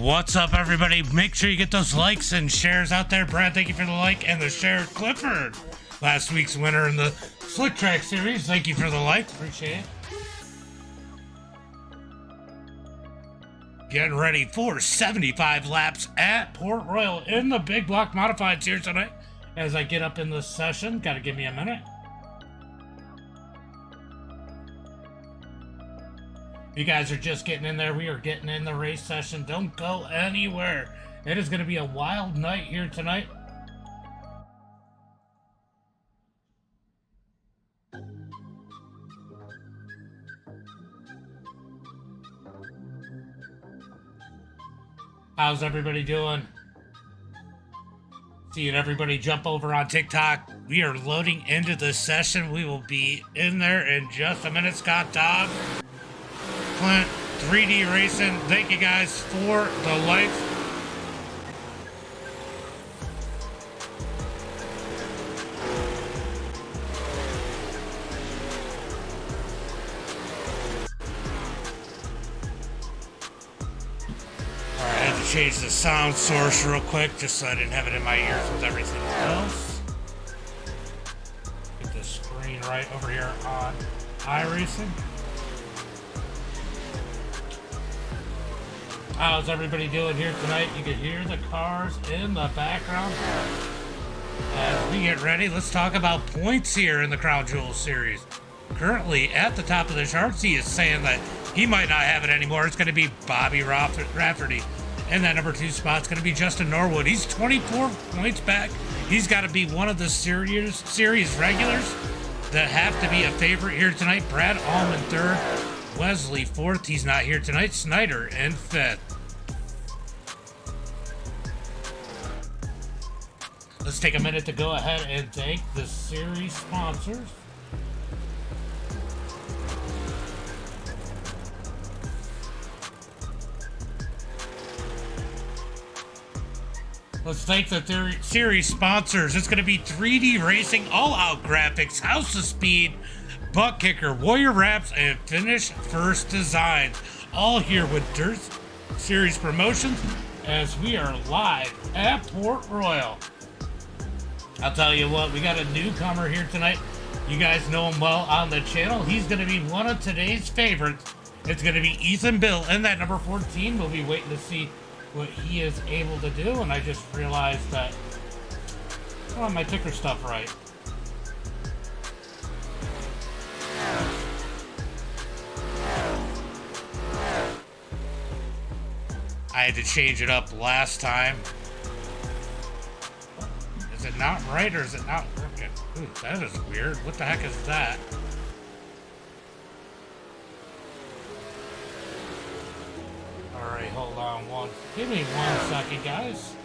What's up, everybody? Make sure you get those likes and shares out there. Brad, thank you for the like and the share. Clifford, last week's winner in the Slick Track Series, thank you for the like. Appreciate it. Getting ready for 75 laps at Port Royal in the Big Block Modifieds here tonight. As I get up in this session, gotta give me a minute. You guys are just getting in there. We are getting in the race session. Don't go anywhere. It is going to be a wild night here tonight. How's everybody doing? Seeing everybody jump over on TikTok. We are loading into the session. We will be in there in just a minute. Scott Dog, Clint, 3D Racing, thank you guys for the likes. Alright, I had to change the sound source real quick just so I didn't have it in my ears with everything else. Get the screen right over here on iRacing. How's everybody doing here tonight? You can hear the cars in the background. As we get ready, let's talk about points here in the Crown Jewel Series. Currently at the top of the charts, he is saying that he might not have it anymore. It's going to be Bobby Rafferty. And that number 2 spot's going to be Justin Norwood. He's 24 points back. He's got to be one of the series regulars that have to be a favorite here tonight. Brad Allman 3rd. Wesley 4th. He's not here tonight. Snyder in 5th. Let's take a minute to go ahead and thank the series sponsors. Let's thank the series sponsors. It's going to be 3D Racing, All Out Graphics, House of Speed, Butt Kicker, Warrior Wraps, and Finish First Designs. All here with Dirt Series Promotions as we are live at Port Royal. I'll tell you what, we got a newcomer here tonight. You guys know him well on the channel. He's going to be one of today's favorites. It's going to be Ethan Bill in that number 14. We'll be waiting to see what he is able to do. And I just realized that I don't have my ticker stuff right. I had to change it up last time. Is it not right or is it not working? Ooh, that is weird. What the heck is that? Alright, hold on give me 1 second, guys.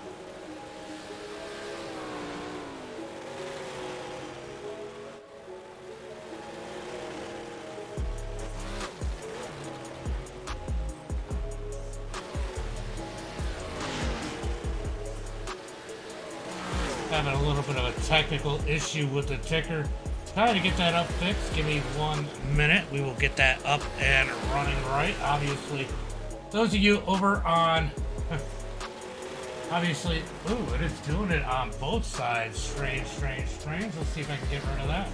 Having a little bit of a technical issue with the ticker. Trying to get that up fixed. Give me 1 minute. We will get that up and running right. Obviously, those of you over on... Obviously... Ooh, it is doing it on both sides. Strange, strange, strange. Let's see if I can get rid of that.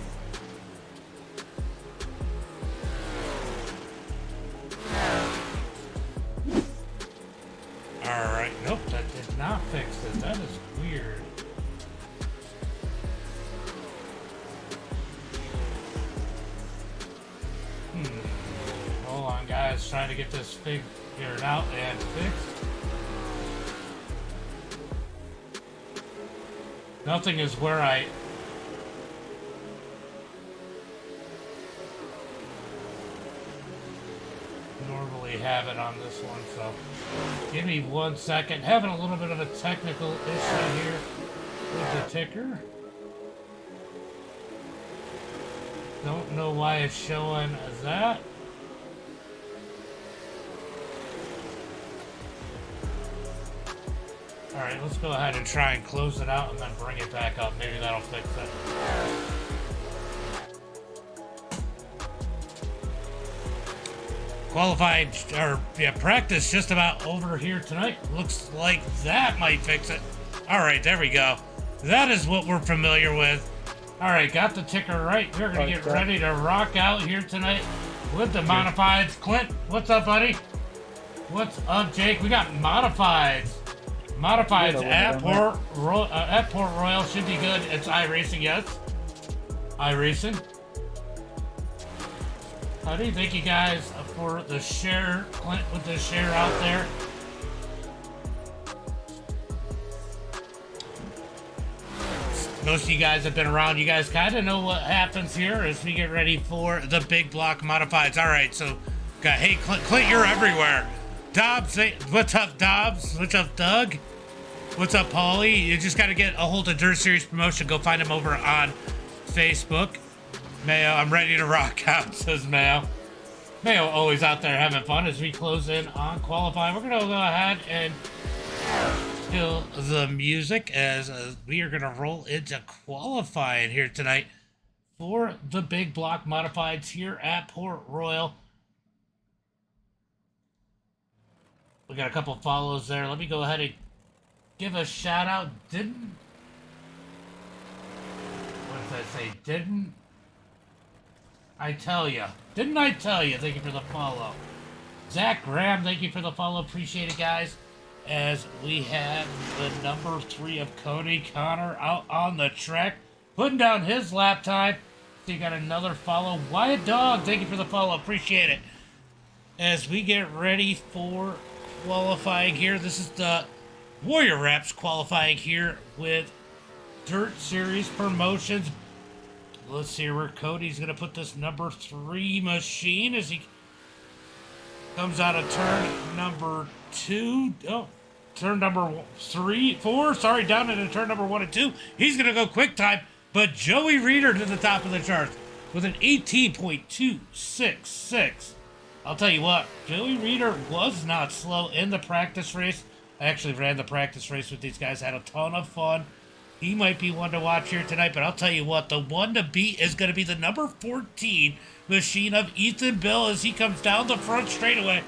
Alright, nope, that did not fix it. That is weird. Hold on, guys. Trying to get this figured out and fixed. Nothing is where I... normally have it on this one, so give me 1 second. Having a little bit of a technical issue here with the ticker. Don't know why it's showing as that. Alright, let's go ahead and try and close it out and then bring it back up. Maybe that'll fix it. Qualified, or yeah, practice just about over here tonight. Looks like that might fix it. Alright, there we go. That is what we're familiar with. Alright, got the ticker right. We're going to get ready to rock out here tonight with the modifieds. Clint, what's up, buddy? What's up, Jake? We got modifieds. Modifieds at Port Royal should be good. It's iRacing, yes. iRacing. How do you think, you guys, for the share, Clint, with the share out there? Most of you guys have been around. You guys kind of know what happens here as we get ready for the big block modifieds. All right, so, hey, Clint, you're everywhere. Dobbs, what's up, Dobbs? What's up, Doug? What's up, Paulie? You just got to get a hold of Dirt Series Promotion. Go find him over on Facebook. Mayo, I'm ready to rock out, says Mayo. Mayo always out there having fun as we close in on qualifying. We're going to go ahead and kill the music as we are going to roll into qualifying here tonight for the big block modifieds here at Port Royal. We got a couple follows there. Let me go ahead and give a shout out. What does that say? Didn't I tell you? Didn't I tell you? Thank you for the follow. Zach Graham, thank you for the follow. Appreciate it, guys. As we have the number 3 of Cody Connor out on the track, putting down his lap time. So you got another follow. Wyatt Dog, thank you for the follow. Appreciate it. As we get ready for qualifying here, this is the Warrior Wraps qualifying here with Dirt Series Promotions. Let's see where Cody's going to put this number 3 machine as he comes out of turn number 2. Oh, turn number 4. Sorry, down into turn number 1 and 2. He's going to go quick time, but Joey Reeder to the top of the charts with an 18.266. I'll tell you what, Joey Reeder was not slow in the practice race. I actually ran the practice race with these guys, had a ton of fun. He might be one to watch here tonight, but I'll tell you what, the one to beat is going to be the number 14 machine of Ethan Bill as he comes down the front straightaway.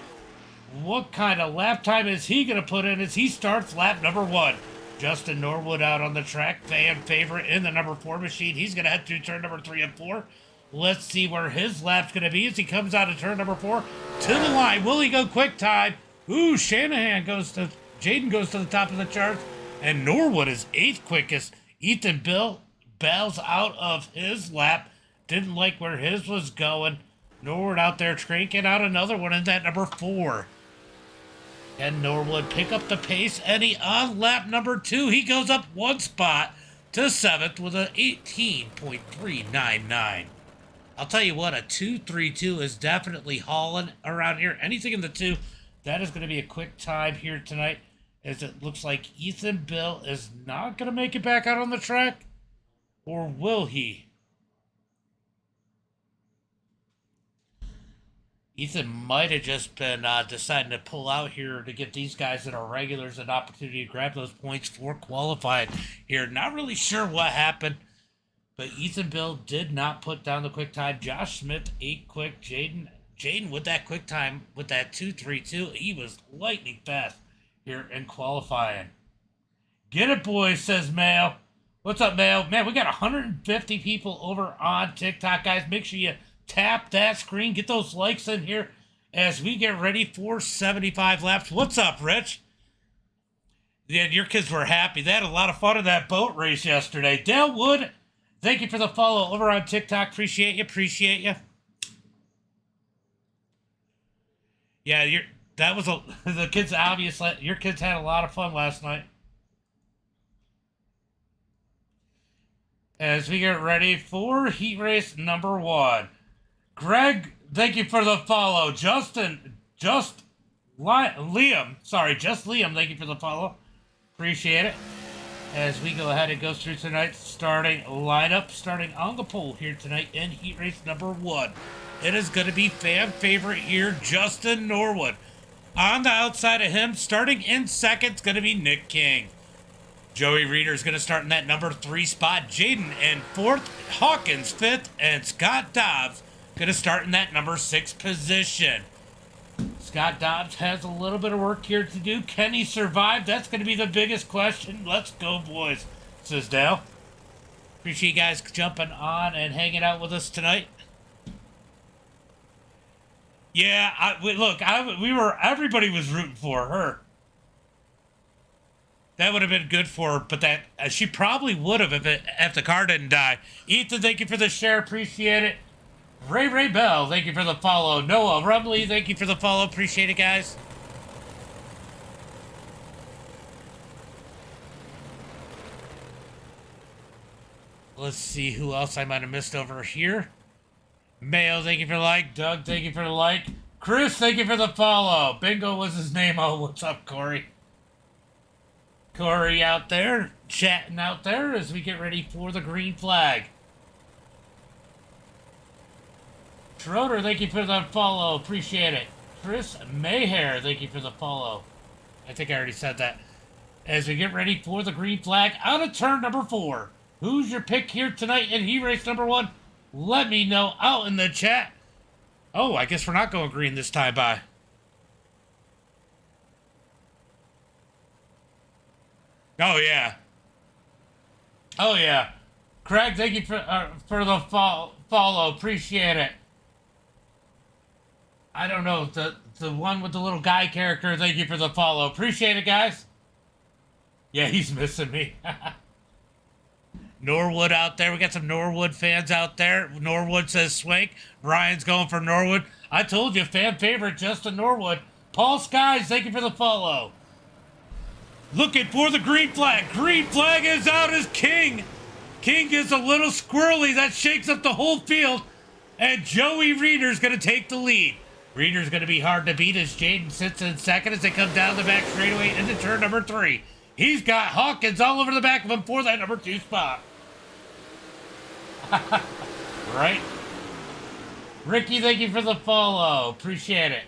What kind of lap time is he going to put in as he starts lap number 1? Justin Norwood out on the track, fan favorite in the number 4 machine. He's going to head through turn number 3 and 4. Let's see where his lap's going to be as he comes out of turn number 4 to the line. Will he go quick time? Ooh, Jaden goes to the top of the charts. And Norwood is 8th quickest. Ethan Bill bails out of his lap. Didn't like where his was going. Norwood out there cranking out another one in that number 4. And Norwood pick up the pace. And he on lap number 2. He goes up 1 spot to 7th with an 18.399. I'll tell you what, a 2.32 is definitely hauling around here. Anything in the 2, that is going to be a quick time here tonight. As it looks like Ethan Bill is not going to make it back out on the track. Or will he? Ethan might have just been deciding to pull out here to give these guys that are regulars an opportunity to grab those points for qualifying here. Not really sure what happened. But Ethan Bill did not put down the quick time. Josh Smith, 8 quick. Jaden with that quick time, with that 2:32. He was lightning fast here in qualifying. Get it, boys, says Mayo. What's up, Mayo? Man, we got 150 people over on TikTok, guys. Make sure you tap that screen. Get those likes in here as we get ready for 75 laps. What's up, Rich? Yeah, your kids were happy. They had a lot of fun in that boat race yesterday. Dale Wood, thank you for the follow over on TikTok. Appreciate you. Appreciate you. Yeah, the kids obviously, your kids had a lot of fun last night. As we get ready for heat race number 1. Greg, thank you for the follow. Liam, thank you for the follow. Appreciate it. As we go ahead and go through tonight's starting lineup, starting on the pole here tonight in heat race number 1. It is going to be fan favorite here, Justin Norwood. On the outside of him, starting in second, is going to be Nick King. Joey Reeder is going to start in that number 3 spot. Jaden in 4th, Hawkins 5th, and Scott Dobbs going to start in that number 6 position. Scott Dobbs has a little bit of work here to do. Can he survive? That's going to be the biggest question. Let's go, boys, says Dale. Appreciate you guys jumping on and hanging out with us tonight. Yeah, everybody was rooting for her. That would have been good for her, but she probably would have if the car didn't die. Ethan, thank you for the share. Appreciate it. Ray Bell, thank you for the follow. Noah Rumley, thank you for the follow. Appreciate it, guys. Let's see who else I might have missed over here. Mayo, thank you for the like. Doug, thank you for the like. Chris, thank you for the follow. Bingo was his name. Oh, what's up, Corey? Corey out there, chatting out there as we get ready for the green flag. Schroeder, thank you for the follow. Appreciate it. Chris Mayhair, thank you for the follow. I think I already said that. As we get ready for the green flag out of turn number 4. Who's your pick here tonight in heat race number 1? Let me know out in the chat. Oh, I guess we're not going green this time, bye. Oh, yeah. Oh, yeah. Craig, thank you for the follow. Appreciate it. I don't know, the one with the little guy character, thank you for the follow. Appreciate it, guys. Yeah, he's missing me. Norwood out there. We got some Norwood fans out there. Norwood says Swank. Brian's going for Norwood. I told you, fan favorite, Justin Norwood. Paul Skies, thank you for the follow. Looking for the green flag. Green flag is out as King. King is a little squirrely. That shakes up the whole field. And Joey Reeder's going to take the lead. Reeder's going to be hard to beat as Jaden sits in second as they come down the back straightaway into turn number 3. He's got Hawkins all over the back of him for that number 2 spot. Right? Ricky, thank you for the follow. Appreciate it.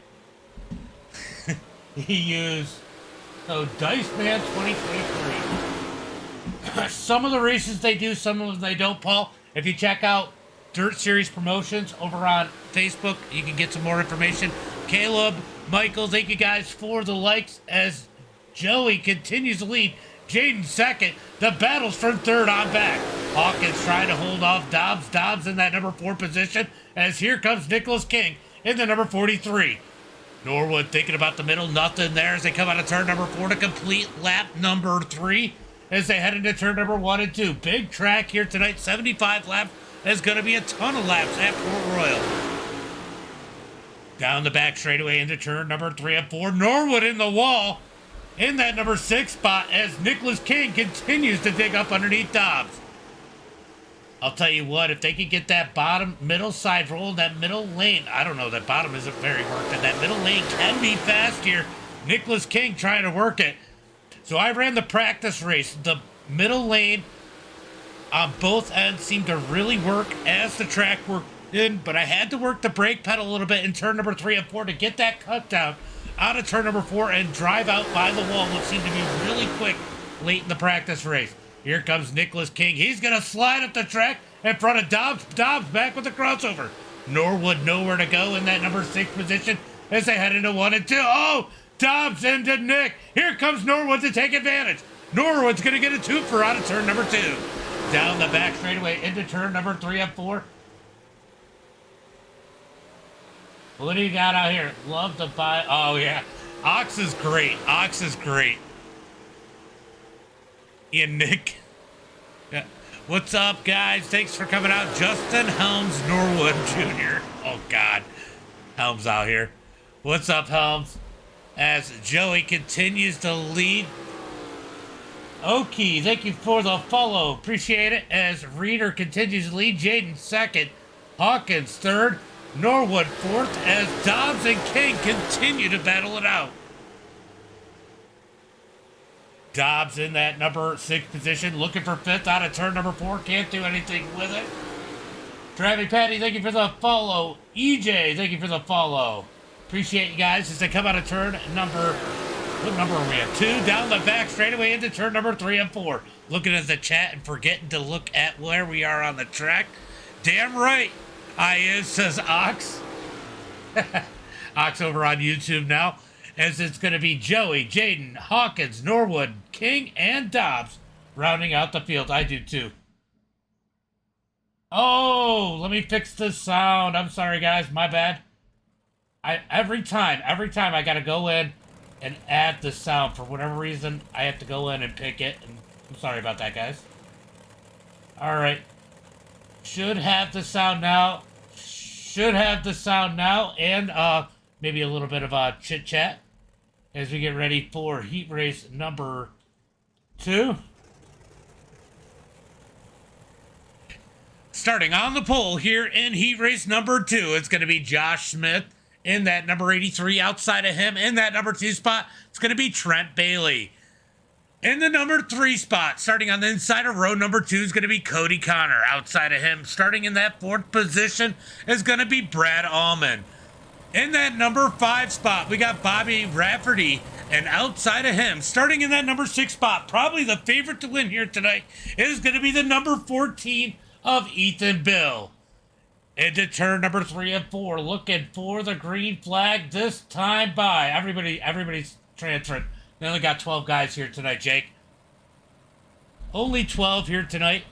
He used Dice Man 2023. Some of the races they do, some of them they don't, Paul. If you check out Dirt Series Promotions over on Facebook, you can get some more information. Caleb, Michael, thank you guys for the likes as Joey continues to lead. Jaden second. The battle's from third on back. Hawkins trying to hold off Dobbs. Dobbs in that number 4 position as here comes Nicholas King in the number 43. Norwood thinking about the middle. Nothing there as they come out of turn number 4 to complete lap number 3 as they head into turn number 1 and 2. Big track here tonight. 75 laps. There's going to be a ton of laps at Port Royal. Down the back straightaway into turn number 3 and 4. Norwood in the wall in that number 6 spot as Nicholas King continues to dig up underneath Dobbs. I'll tell you what, if they could get that bottom middle side roll, that middle lane, I don't know, that bottom isn't very worked, and that middle lane can be fast here. Nicholas King trying to work it. So I ran the practice race. The middle lane on both ends seemed to really work as the track worked in, but I had to work the brake pedal a little bit in turn number 3 and 4 to get that cut down out of turn number 4 and drive out by the wall, which seemed to be really quick late in the practice race. Here comes Nicholas King. He's going to slide up the track in front of Dobbs. Dobbs back with the crossover. Norwood nowhere to go in that number 6 position as they head into 1 and 2. Oh, Dobbs into Nick. Here comes Norwood to take advantage. Norwood's going to get a twofer out of turn number 2. Down the back straightaway into turn number 3 and 4. What do you got out here? Love to buy. Oh, yeah. Ox is great. Ox is great. Ian Nick. Yeah. What's up, guys? Thanks for coming out. Justin Helms Norwood Jr. Oh, God. Helms out here. What's up, Helms? As Joey continues to lead. Okie, thank you for the follow. Appreciate it. As Reader continues to lead. Jaden second. Hawkins third. Norwood fourth. As Dobbs and King continue to battle it out. Dobbs in that number 6 position, looking for 5th out of turn number 4. Can't do anything with it. Travis Patty, thank you for the follow. EJ, thank you for the follow. Appreciate you guys as they come out of turn number, what number are we at? 2, down the back, straight away into turn number 3 and 4. Looking at the chat and forgetting to look at where we are on the track. Damn right I is, says Ox. Ox over on YouTube now. As it's going to be Joey, Jaden, Hawkins, Norwood, King, and Dobbs rounding out the field. I do too. Oh, let me fix the sound. I'm sorry, guys. My bad. Every time I got to go in and add the sound. For whatever reason, I have to go in and pick it. And I'm sorry about that, guys. All right. Should have the sound now. And maybe a little bit of chit-chat as we get ready for heat race number 2. Starting on the pole here in heat race number 2, it's going to be Josh Smith in that number 83. Outside of him in that number 2 spot, it's going to be Trent Bailey. In the number 3 spot, starting on the inside of row number 2, is going to be Cody Connor. Outside of him, starting in that 4th position, is going to be Brad Allman. In that number 5 spot, we got Bobby Rafferty, and outside of him, starting in that number 6 spot, probably the favorite to win here tonight, is going to be the number 14 of Ethan Bill. Into turn number 3 and 4, looking for the green flag this time by. Everybody's transferring. They only got 12 guys here tonight, Jake. Only 12 here tonight.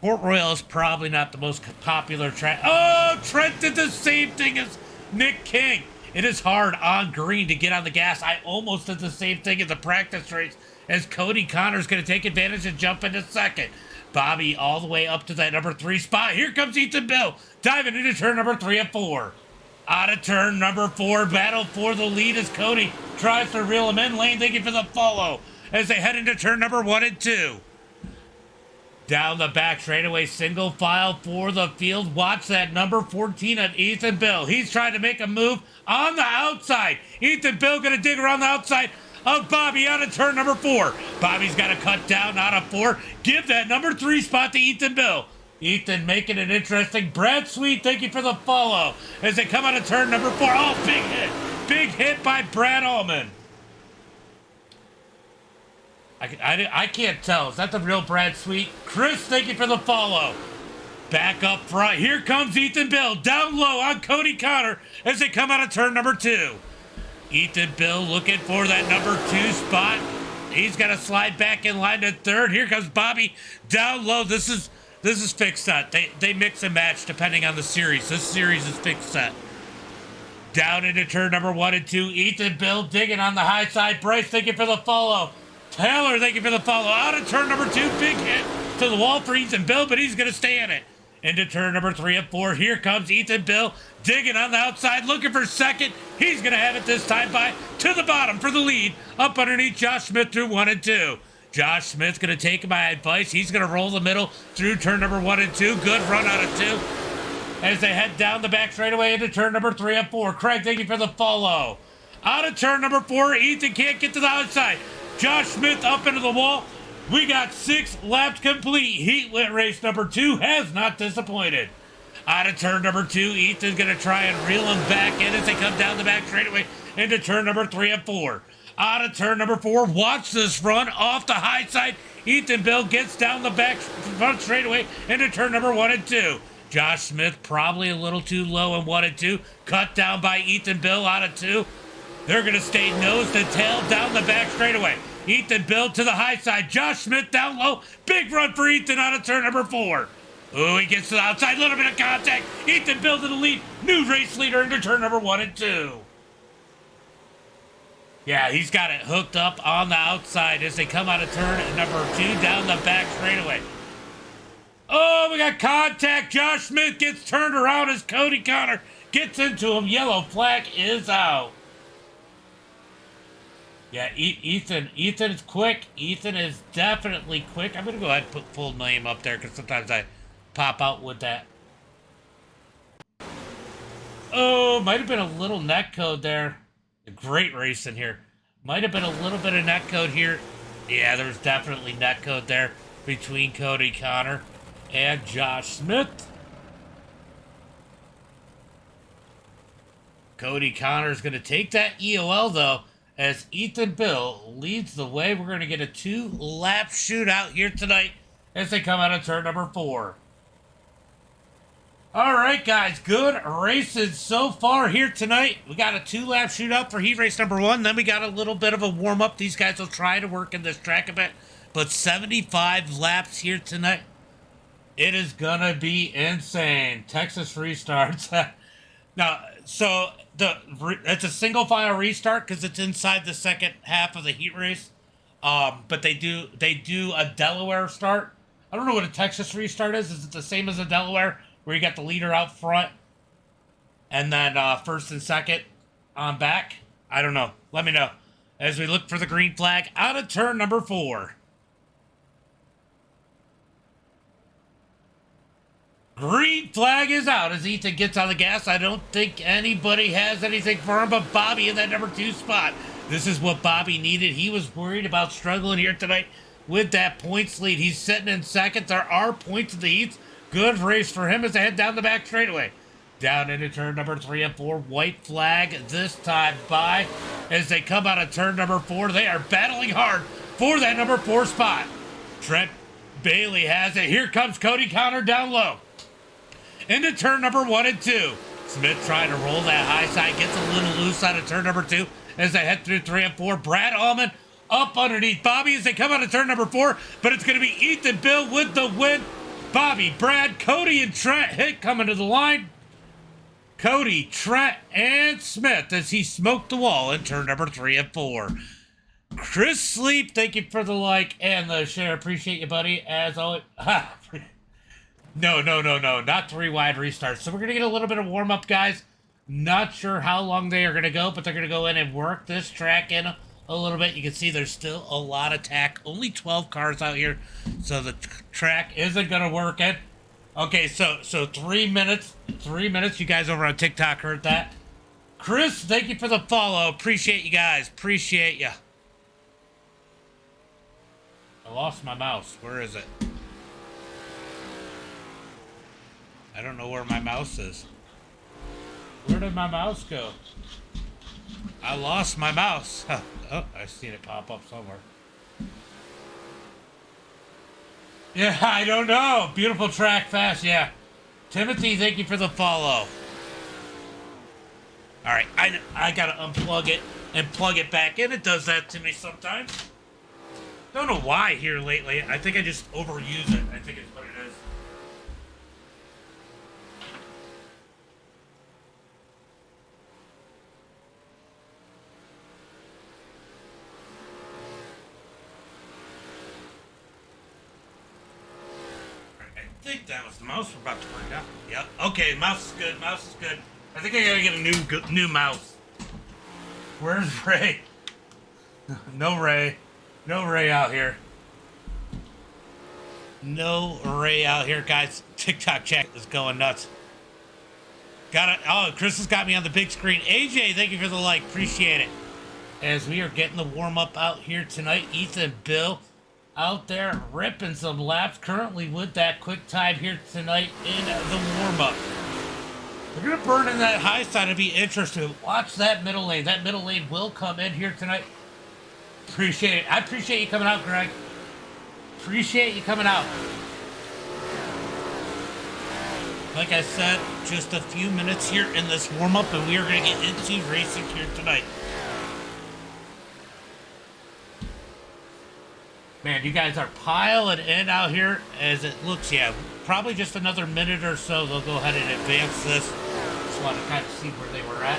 Port Royal is probably not the most popular track. Oh, Trent did the same thing as Nick King. It is hard on green to get on the gas. I almost did the same thing in the practice race as Cody Connor's going to take advantage and jump into 2nd. Bobby all the way up to that number 3 spot. Here comes Ethan Bill diving into turn number 3 and 4. Out of turn number 4, battle for the lead as Cody tries to reel him in. Lane, thank you for the follow as they head into turn number 1 and 2. Down the back straightaway, single file for the field. Watch that number 14 of Ethan Bill. He's trying to make a move on the outside. Ethan Bill going to dig around the outside of Bobby out of turn number 4. Bobby's got to cut down out of 4. Give that number 3 spot to Ethan Bill. Ethan making it interesting. Brad Sweet, thank you for the follow as they come out of turn number 4. Oh, big hit. Big hit by Brad Allman. I can't tell. Is that the real Brad Sweet? Chris, thank you for the follow. Back up front. Here comes Ethan Bill. Down low on Cody Connor as they come out of turn number 2. Ethan Bill looking for that number 2 spot. He's got to slide back in line to 3rd. Here comes Bobby down low. This is fixed set. They mix and match depending on the series. This series is fixed set. Down into turn number 1 and 2. Ethan Bill digging on the high side. Bryce, thank you for the follow. Taylor, thank you for the follow. Out of turn number 2, big hit to the wall for Ethan Bill, but he's going to stay in it. Into turn number 3 and 4. Here comes Ethan Bill digging on the outside, looking for 2nd. He's going to have it this time by to the bottom for the lead, up underneath Josh Smith through 1 and 2. Josh Smith's going to take my advice. He's going to roll the middle through turn number 1 and 2. Good run out of 2 as they head down the back straightaway into turn number 3 and 4. Craig, thank you for the follow. Out of turn number 4, Ethan can't get to the outside. Josh Smith up into the wall. We got 6 laps complete. Heat race number 2 has not disappointed. Out of turn number 2, Ethan's going to try and reel him back in as they come down the back straightaway into turn number 3 and 4. out of turn number 4. Watch this run off the high side. Ethan Bill gets down the back front straightaway into turn number 1 and 2. Josh Smith probably a little too low in 1 and 2. Cut down by Ethan Bill out of 2. They're going to stay nose to tail down the back straightaway. Ethan Bill to the high side. Josh Smith down low. Big run for Ethan out of turn number 4. Oh, he gets to the outside. Little bit of contact. Ethan Bill to the lead. New race leader into turn number 1 and 2. Yeah, he's got it hooked up on the outside as they come out of turn number 2 down the back straightaway. Oh, we got contact. Josh Smith gets turned around as Cody Connor gets into him. Yellow flag is out. Yeah, Ethan is quick. Ethan is definitely quick. I'm going to go ahead and put full name up there because sometimes I pop out with that. Oh, might have been a little net code there. A great race in here. Might have been a little bit of net code here. Yeah, there was definitely net code there between Cody Connor and Josh Smith. Cody Connor is going to take that EOL, though, as Ethan Bill leads the way. We're going to get a 2-lap shootout here tonight as they come out of turn number 4. All right, guys, good races so far here tonight. We got a 2-lap shootout for heat race number 1. Then we got a little bit of a warm-up. These guys will try to work in this track a bit. But 75 laps here tonight. It is going to be insane. Texas restarts. Now, so it's a single file restart because it's inside the second half of the heat race. But they do a Delaware start. I don't know what a Texas restart is. Is it the same as a Delaware, where you got the leader out front and then first and second on back? I don't know. Let me know as we look for the green flag out of turn number 4. Green flag is out as Ethan gets on the gas. I don't think anybody has anything for him but Bobby in that number 2 spot. This is what Bobby needed. He was worried about struggling here tonight with that points lead. He's sitting in second. There are points in the heats. Good race for him as they head down the back straightaway. Down into turn number 3 and 4. White flag this time by as they come out of turn number 4. They are battling hard for that number 4 spot. Trent Bailey has it. Here comes Cody Connor down low. Into turn number 1 and 2. Smith trying to roll that high side. Gets a little loose out of turn number 2 as they head through 3 and 4. Brad Allman up underneath Bobby as they come out of turn number 4. But it's going to be Ethan Bill with the win. Bobby, Brad, Cody, and Trent hit coming to the line. Cody, Trent, and Smith as he smoked the wall in turn number 3 and 4. Chris Sleep, thank you for the like and the share. Appreciate you, buddy. As always. No. Not 3 wide restarts. So we're going to get a little bit of warm-up, guys. Not sure how long they are going to go, but they're going to go in and work this track in a little bit. You can see there's still a lot of tack. Only 12 cars out here, so the track isn't going to work it. Okay, so 3 minutes. 3 minutes. You guys over on TikTok heard that. Chris, thank you for the follow. Appreciate you guys. Appreciate you. I lost my mouse. Where is it? I don't know where my mouse is. Where did my mouse go? I lost my mouse. Huh. Oh, I seen it pop up somewhere. Yeah, I don't know. Beautiful track, fast, yeah. Timothy, thank you for the follow. All right, I gotta unplug it and plug it back in. It does that to me sometimes. Don't know why here lately. I think I just overuse it. I think it's what it is. I think that was the mouse we're about to find out. Yep. Okay, mouse is good. Mouse is good. I think I gotta get a new mouse. Where's Ray? No Ray. No Ray out here. No Ray out here, guys. TikTok chat is going nuts. Got it. Oh, Chris has got me on the big screen. AJ, thank you for the like. Appreciate it. As we are getting the warm up out here tonight, Ethan Bill out there ripping some laps currently with that quick time here tonight in the warm-up. We're going to burn in that high side. It'll be interesting. Watch that middle lane. That middle lane will come in here tonight. Appreciate it. I appreciate you coming out, Greg. Appreciate you coming out. Like I said, just a few minutes here in this warm-up, and we are going to get into racing here tonight. Man, you guys are piling in out here as it looks. Yeah, probably just another minute or so. They'll go ahead and advance this. Just want to kind of see where they were at.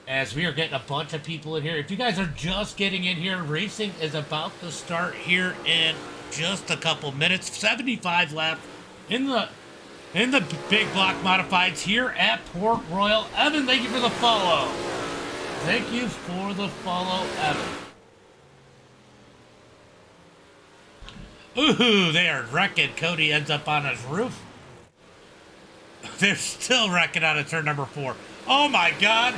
As we are getting a bunch of people in here. If you guys are just getting in here, racing is about to start here in just a couple minutes. 75 laps in the big block modifieds here at Port Royal. Evan, thank you for the follow. Thank you for the follow, Evan. Ooh, they are wrecking. Cody ends up on his roof. They're still wrecking out of turn number 4. Oh my God.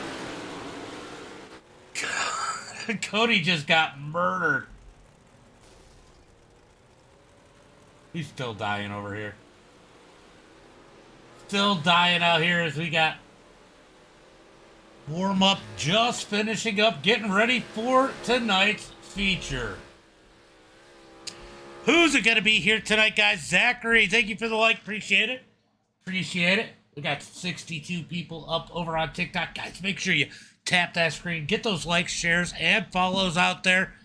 Cody just got murdered. He's still dying over here. Still dying out here as we got warm up just finishing up, getting ready for tonight's feature. Who's it going to be here tonight, guys? Zachary, thank you for the like. Appreciate it. Appreciate it. We got 62 people up over on TikTok. Guys, make sure you tap that screen. Get those likes, shares, and follows out there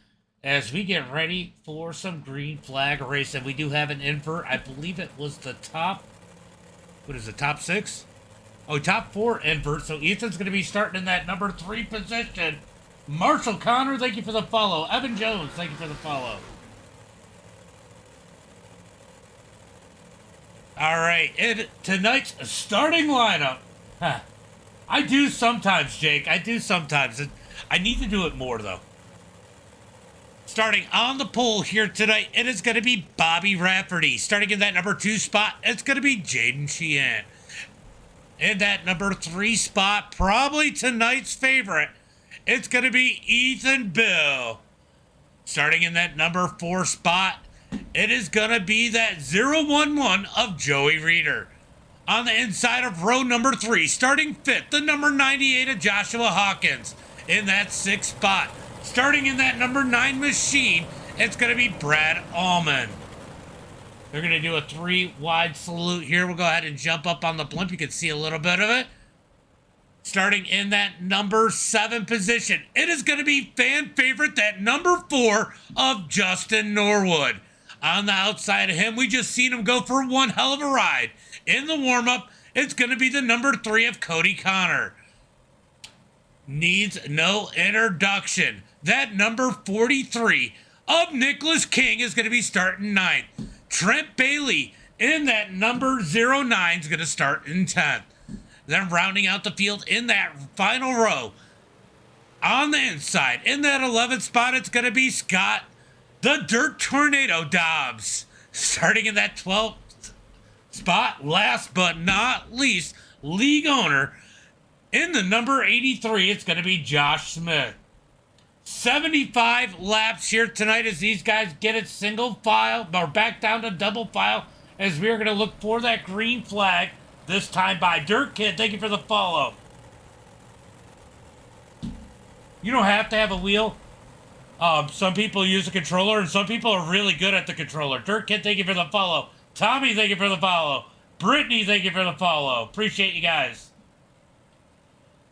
as we get ready for some green flag racing. We do have an invert. I believe it was the top, what is it, top 6? Oh, top 4 invert. So Ethan's going to be starting in that number 3 position. Marshall Connor, thank you for the follow. Evan Jones, thank you for the follow. All right, and tonight's starting lineup. I do sometimes, Jake. I do sometimes. I need to do it more, though. Starting on the pole here tonight, it is going to be Bobby Rafferty. Starting in that number 2 spot, it's going to be Jaden Sheehan. In that number 3 spot, probably tonight's favorite, it's going to be Ethan Bill. Starting in that number 4 spot, it is going to be that 011 of Joey Reeder. On the inside of row number 3, starting 5th, the number 98 of Joshua Hawkins. In that 6th spot, starting in that number 9 machine, it's going to be Brad Allman. They're going to do a 3-wide salute here. We'll go ahead and jump up on the blimp. You can see a little bit of it. Starting in that number 7 position, it is going to be fan favorite, that number 4 of Justin Norwood. On the outside of him, we just seen him go for one hell of a ride. In the warm-up, it's going to be the number 3 of Cody Connor. Needs no introduction. That number 43 of Nicholas King is going to be starting 9th. Trent Bailey in that number 09 is going to start in 10th. Then rounding out the field in that final row, on the inside, in that 11th spot, it's going to be Scott the Dirt Tornado Dobbs. Starting in that 12th spot, last but not least, league owner, in the number 83, it's going to be Josh Smith. 75 laps here tonight as these guys get it single file, or back down to double file, as we're going to look for that green flag, this time by Dirt Kid. Thank you for the follow. You don't have to have a wheel. Some people use a controller, and some people are really good at the controller. Dirt Kid, thank you for the follow. Tommy, thank you for the follow. Brittany, thank you for the follow. Appreciate you guys.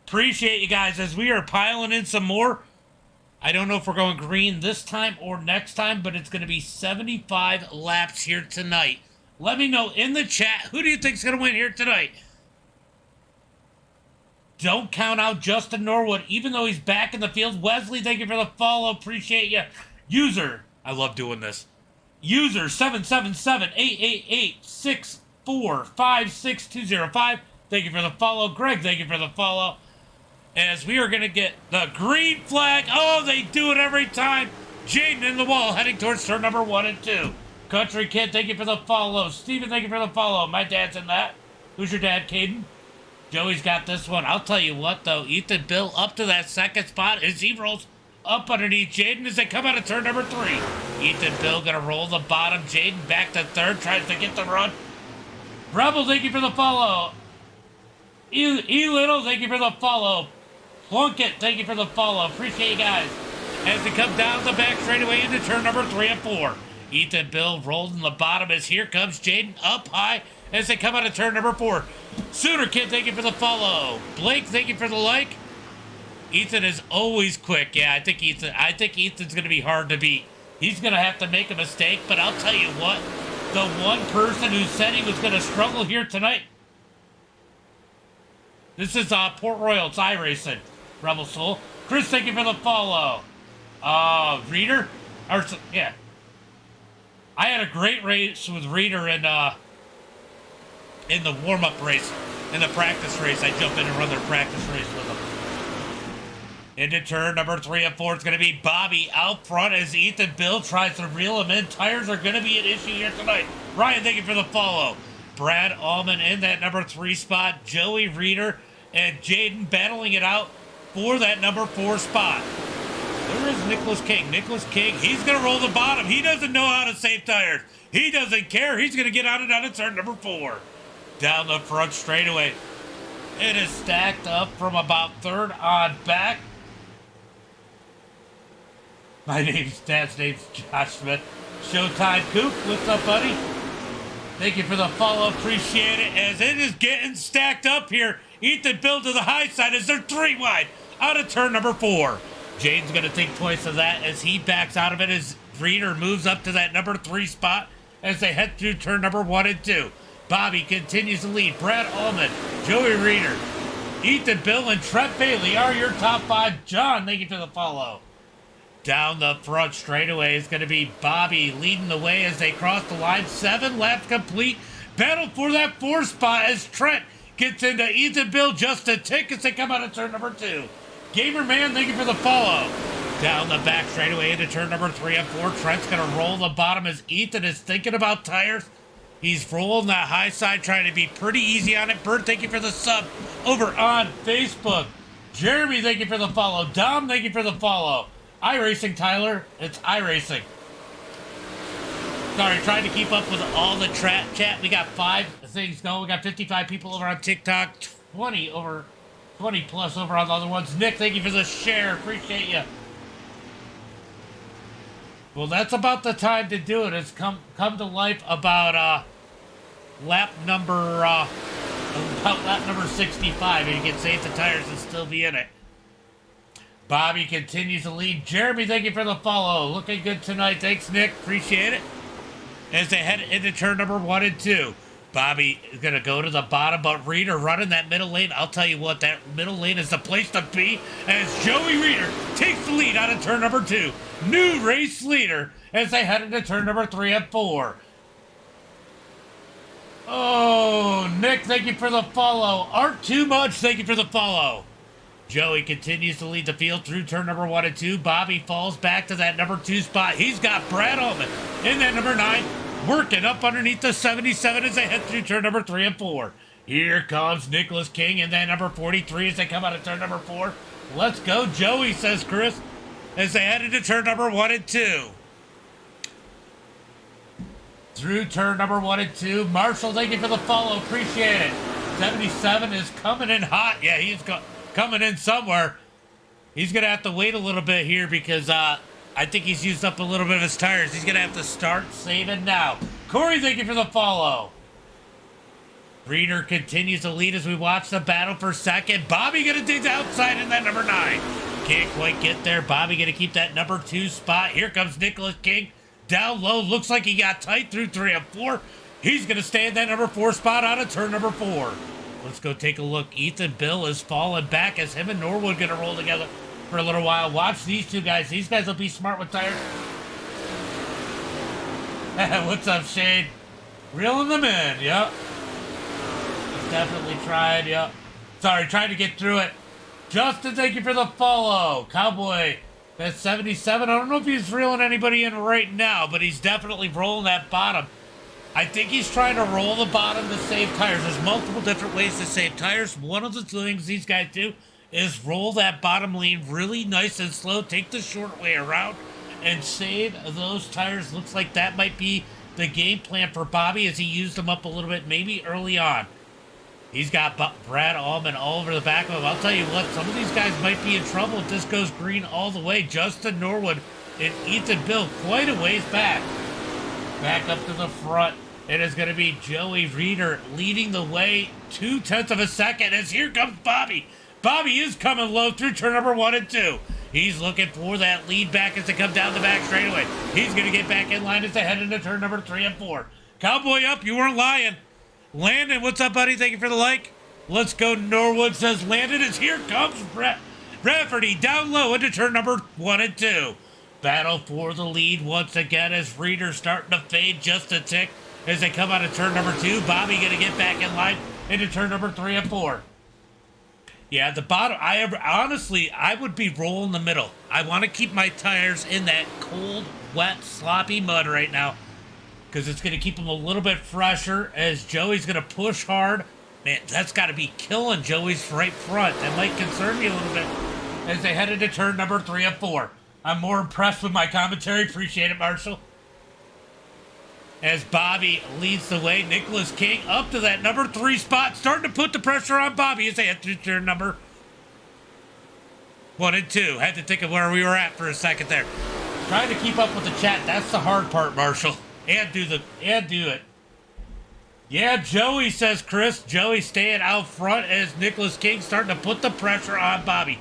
Appreciate you guys as we are piling in some more. I don't know if we're going green this time or next time, but it's going to be 75 laps here tonight. Let me know in the chat, who do you think is going to win here tonight? Don't count out Justin Norwood, even though he's back in the field. Wesley, thank you for the follow. Appreciate you. User, I love doing this. User 777-888-6456-205. Thank you for the follow. Greg, thank you for the follow. As we are going to get the green flag. Oh, they do it every time. Jaden in the wall, heading towards turn number 1 and 2. Country Kid, thank you for the follow. Steven, thank you for the follow. My dad's in that. Who's your dad, Caden? Joey's got this one. I'll tell you what, though. Ethan Bill up to that 2nd spot as he rolls up underneath Jaden as they come out of turn number 3. Ethan Bill going to roll the bottom. Jaden back to 3rd, tries to get the run. Rebel, thank you for the follow. E. Little, thank you for the follow. Plunkett, thank you for the follow. Appreciate you guys. as they come down the back straightaway into turn number 3 and 4. Ethan Bill rolled in the bottom as here comes Jaden up high as they come out of turn number 4. Sooner Kid, thank you for the follow. Blake, thank you for the like. Ethan is always quick. Yeah, I think Ethan's going to be hard to beat. He's going to have to make a mistake, but I'll tell you what, the one person who said he was going to struggle here tonight, this is Port Royal, it's iRacing, Rebel Soul. Chris, thank you for the follow. Reader? Yeah. I had a great race with Reader in the warm-up race, in the practice race. I jumped in and run their practice race with them. Into turn number 3 and 4, it's going to be Bobby out front as Ethan Bill tries to reel him in. Tires are going to be an issue here tonight. Ryan, thank you for the follow. Brad Allman in that number 3 spot. Joey Reader and Jaden battling it out for that number 4 spot. There is Nicholas King. Nicholas King, he's going to roll the bottom. He doesn't know how to save tires. He doesn't care. He's going to get out and out of turn number 4. Down the front straightaway. It is stacked up from about third on back. Dad's name's Josh Smith. Showtime Coop, what's up, buddy? Thank you for the follow, appreciate it. As it is getting stacked up here, Ethan Bill to the high side as they're 3 wide out of turn number 4. Jaden's going to take twice of that as he backs out of it as Reader moves up to that number 3 spot as they head through turn number 1 and 2. Bobby continues to lead. Brad Allman, Joey Reader, Ethan Bill, and Trent Bailey are your top 5. John, thank you for the follow. Down the front straightaway is going to be Bobby leading the way as they cross the line. 7 laps complete. Battle for that 4 spot as Trent gets into Ethan Bill just a tick as they come out of turn number 2. Gamer Man, thank you for the follow. Down the back straightaway into turn number 3 and 4. Trent's going to roll the bottom as Ethan is thinking about tires. He's rolling that high side, trying to be pretty easy on it. Bert, thank you for the sub over on Facebook. Jeremy, thank you for the follow. Dom, thank you for the follow. iRacing, Tyler. It's iRacing. Sorry, trying to keep up with all the chat. We got 5 things going. We got 55 people over on TikTok. 20 plus over on the other ones. Nick, thank you for the share. Appreciate you. Well, that's about the time to do it. It's come to life about lap number 65, and you can save the tires and still be in it. Bobby continues to lead. Jeremy, thank you for the follow. Looking good tonight. Thanks, Nick. Appreciate it. As they head into turn number 1 and 2. Bobby is going to go to the bottom, but Reader running that middle lane. I'll tell you what, that middle lane is the place to be as Joey Reader takes the lead out of turn number 2. New race leader as they head into turn number 3 and 4. Oh, Nick, thank you for the follow. Art Too Much, thank you for the follow. Joey continues to lead the field through turn number 1 and 2. Bobby falls back to that number 2 spot. He's got Brad Allman in that number 9, working up underneath the 77 as they head through turn number 3 and 4. Here comes Nicholas King in that number 43 as they come out of turn number 4. Let's go, Joey, says Chris, as they head into turn number 1 and 2. Through turn number 1 and 2. Marshall, thank you for the follow. Appreciate it. 77 is coming in hot. Yeah, he's coming in somewhere. He's going to have to wait a little bit here because I think he's used up a little bit of his tires. He's going to have to start saving now. Corey, thank you for the follow. Reader continues to lead as we watch the battle for second. Bobby going to dig the outside in that number 9. Can't quite get there. Bobby going to keep that number 2 spot. Here comes Nicholas King. Down low. Looks like he got tight through 3 and 4. He's going to stay in that number 4 spot out of turn number 4. Let's go take a look. Ethan Bill is falling back as him and Norwood going to roll together for a little while. Watch these two guys. These guys will be smart with tires. What's up, Shane? Reeling them in. Yep. He's definitely tried. Yep. Sorry, trying to get through it. Justin, thank you for the follow. Cowboy, that's 77. I don't know if he's reeling anybody in right now, but he's definitely rolling that bottom. I think he's trying to roll the bottom to save tires. There's multiple different ways to save tires. One of the things these guys do is roll that bottom lane really nice and slow, take the short way around, and save those tires. Looks like that might be the game plan for Bobby as he used them up a little bit, maybe early on. He's got Brad Allman all over the back of him. I'll tell you what, some of these guys might be in trouble if this goes green all the way. Justin Norwood and Ethan Bill quite a ways back. Back up to the front. It is going to be Joey Reeder leading the way 0.2 of a second as here comes Bobby. Bobby is coming low through turn number 1 and 2. He's looking for that lead back as they come down the back straightaway. He's going to get back in line as they head into turn number 3 and 4. Cowboy up, you weren't lying. Landon, what's up, buddy? Thank you for the like. Let's go. Norwood says Landon is here comes Rafferty down low into turn number 1 and 2. Battle for the lead once again as Reeder's starting to fade just a tick as they come out of turn number 2. Bobby going to get back in line into turn number 3 and 4. Yeah, the bottom, honestly, I would be rolling the middle. I want to keep my tires in that cold, wet, sloppy mud right now, because it's going to keep them a little bit fresher as Joey's going to push hard. Man, that's got to be killing Joey's right front. That might concern me a little bit as they head into turn number 3 and 4. I'm more impressed with my commentary. Appreciate it, Marshall. As Bobby leads the way, Nicholas King up to that number 3 spot, starting to put the pressure on Bobby as they head through turn number 1 and 2. Had to think of where we were at for a second there. Trying to keep up with the chat. That's the hard part, Marshall. And do it. Yeah, Joey, says Chris. Joey staying out front as Nicholas King starting to put the pressure on Bobby.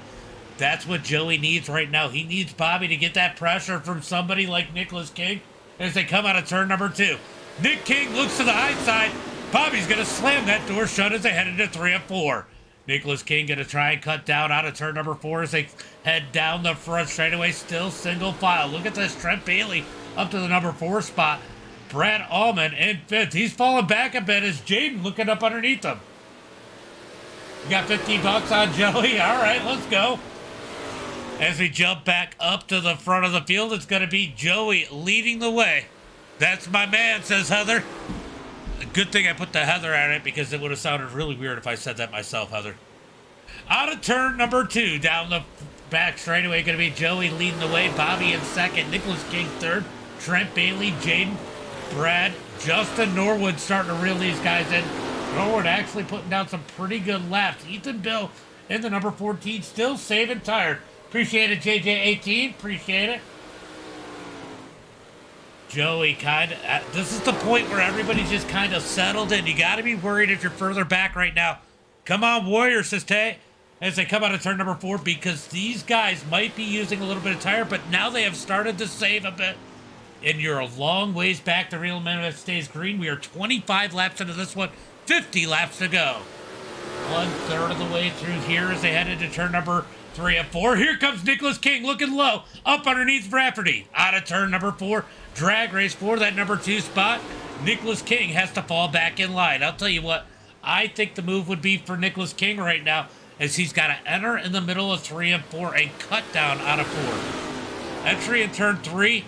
That's what Joey needs right now. He needs Bobby to get that pressure from somebody like Nicholas King as they come out of turn number 2. Nick King looks to the high side. Bobby's going to slam that door shut as they head into 3 and 4. Nicholas King going to try and cut down out of turn number 4 as they head down the front straightaway, still single file. Look at this, Trent Bailey up to the number 4 spot. Brad Allman in 5th. He's falling back a bit as Jaden looking up underneath him. You got $15 on Joey? All right, let's go. As we jump back up to the front of the field, it's going to be Joey leading the way. That's my man, says Heather. Good thing I put the Heather at it because it would have sounded really weird if I said that myself, Heather. Out of turn number 2, down the back straightaway, going to be Joey leading the way. Bobby in 2nd, Nicholas King 3rd, Trent Bailey, Jaden, Brad, Justin Norwood starting to reel these guys in. Norwood actually putting down some pretty good laps. Ethan Bill in the number 14, still saving tire. Appreciate it, JJ18. Appreciate it. Joey this is the point where everybody's just kind of settled in. You got to be worried if you're further back right now. Come on, Warriors, says Tay, as they come out of turn number 4, because these guys might be using a little bit of tire, but now they have started to save a bit. And you're a long ways back to real men that stays green. We are 25 laps into this one, 50 laps to go. 1/3 of the way through here as they head into turn number 3 and 4. Here comes Nicholas King looking low, up underneath Rafferty. Out of turn number 4, drag race for that number 2 spot. Nicholas King has to fall back in line. I'll tell you what, I think the move would be for Nicholas King right now, as he's got to enter in the middle of 3 and 4 and cut down out of 4. Entry in turn 3,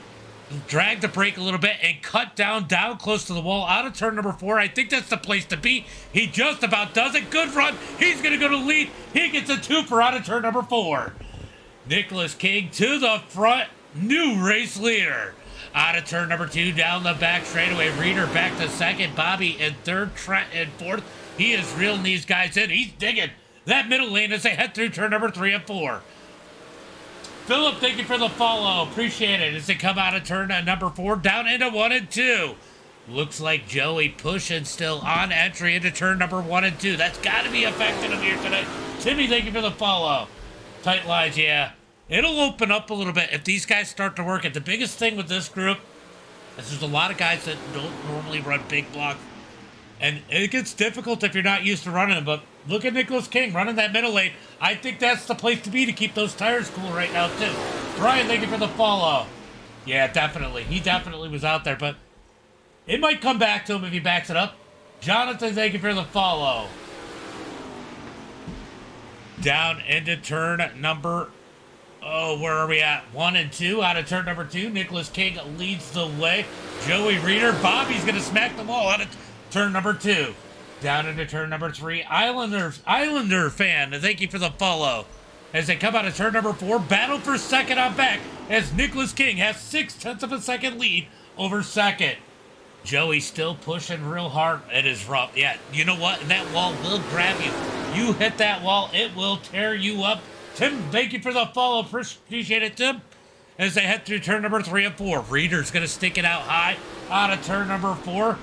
drag the brake a little bit and cut down close to the wall out of turn number 4. I think that's the place to be. He just about does it. Good run. He's going to go to lead. He gets a 2 out of turn number 4. Nicholas King to the front. New race leader. Out of turn number 2, down the back straightaway. Reeder back to 2nd. Bobby in 3rd. Trent in 4th. He is reeling these guys in. He's digging that middle lane as they head through turn number 3 and 4. Philip, thank you for the follow. Appreciate it. As they come out of turn number 4, down into 1 and 2. Looks like Joey pushing still on entry into turn number 1 and 2. That's got to be affecting him here tonight. Timmy, thank you for the follow. Tight lines, yeah. It'll open up a little bit if these guys start to work it. The biggest thing with this group is there's a lot of guys that don't normally run big blocks. And it gets difficult if you're not used to running them. But look at Nicholas King running that middle lane. I think that's the place to be to keep those tires cool right now, too. Brian, thank you for the follow. Yeah, definitely. He definitely was out there, but it might come back to him if he backs it up. Jonathan, thank you for the follow. Down into turn number, where are we at? 1 and 2. Out of turn number 2, Nicholas King leads the way. Joey Reeder, Bobby's going to smack the wall out of turn number 2. Down into turn number 3, Islander fan, thank you for the follow. As they come out of turn number 4, battle for 2nd on back, as Nicholas King has 0.6 of a second lead over 2nd. Joey still pushing real hard. It is rough. Yeah, you know what? That wall will grab you. You hit that wall, it will tear you up. Tim, thank you for the follow. Appreciate it, Tim. As they head through turn number 3 and 4. Reader's going to stick it out high out of turn number 4.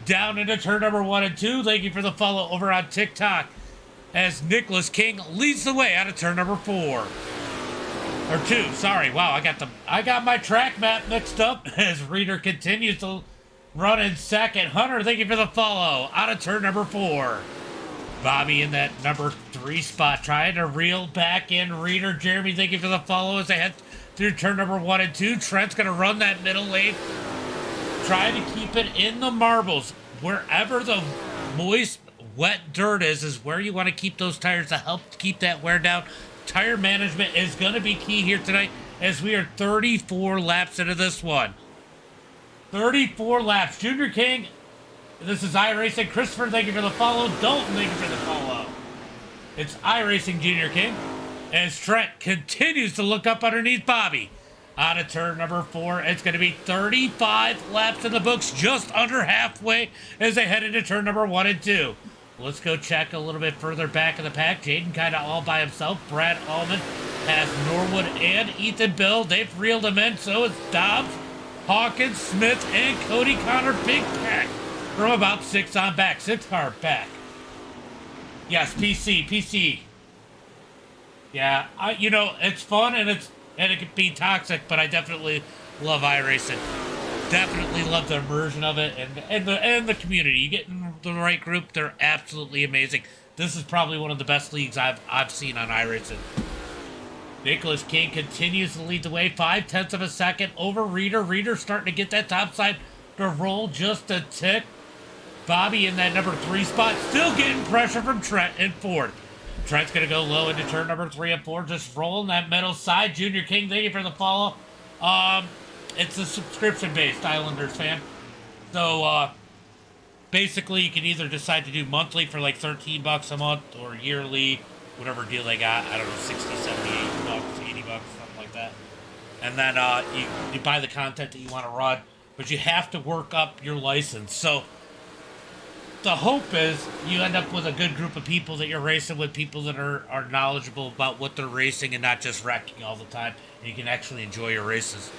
Down into turn number 1 and 2. Thank you for the follow over on TikTok. As Nicholas King leads the way out of turn number 4. Or 2, sorry. Wow, I got my track map mixed up as Reader continues to run in second. Hunter, thank you for the follow out of turn number 4. Bobby in that number 3 spot trying to reel back in Reader. Jeremy, thank you for the follow as they head through turn number 1 and 2. Trent's going to run that middle lane. Try to keep it in the marbles. Wherever the moist, wet dirt is where you want to keep those tires to help keep that wear down. Tire management is going to be key here tonight as we are 34 laps into this one. 34 laps. Junior King, this is iRacing. Christopher, thank you for the follow. Dalton, thank you for the follow. It's iRacing Junior King as Trent continues to look up underneath Bobby. Out of turn number 4, it's going to be 35 laps in the books, just under halfway as they head into turn number 1 and 2. Let's go check a little bit further back in the pack. Jaden kind of all by himself. Brad Allman has Norwood and Ethan Bill. They've reeled him in. So is Dobbs, Hawkins, Smith, and Cody Connor. Big pack from about 6 on back. 6 car back. Yes, PC. Yeah, you know, it's fun and it can be toxic, but I definitely love iRacing. Definitely love the immersion of it and the community. You get in the right group, they're absolutely amazing. This is probably one of the best leagues I've seen on iRacing. Nicholas King continues to lead the way, 0.5 of a second over Reader. Reader starting to get that top side to roll just a tick. Bobby in that number 3 spot, still getting pressure from Trent in 4th. Trent's going to go low into turn number 3 and 4, just rolling that middle side. Junior King, thank you for the follow. It's a subscription-based Islanders fan. So, basically, you can either decide to do monthly for like $13 a month or yearly, whatever deal they got. I don't know, 60, 70, 80 bucks, 80 bucks, something like that. And then you buy the content that you want to run, but you have to work up your license. So, the hope is you end up with a good group of people that you're racing with, people that are knowledgeable about what they're racing and not just wrecking all the time, and you can actually enjoy your races.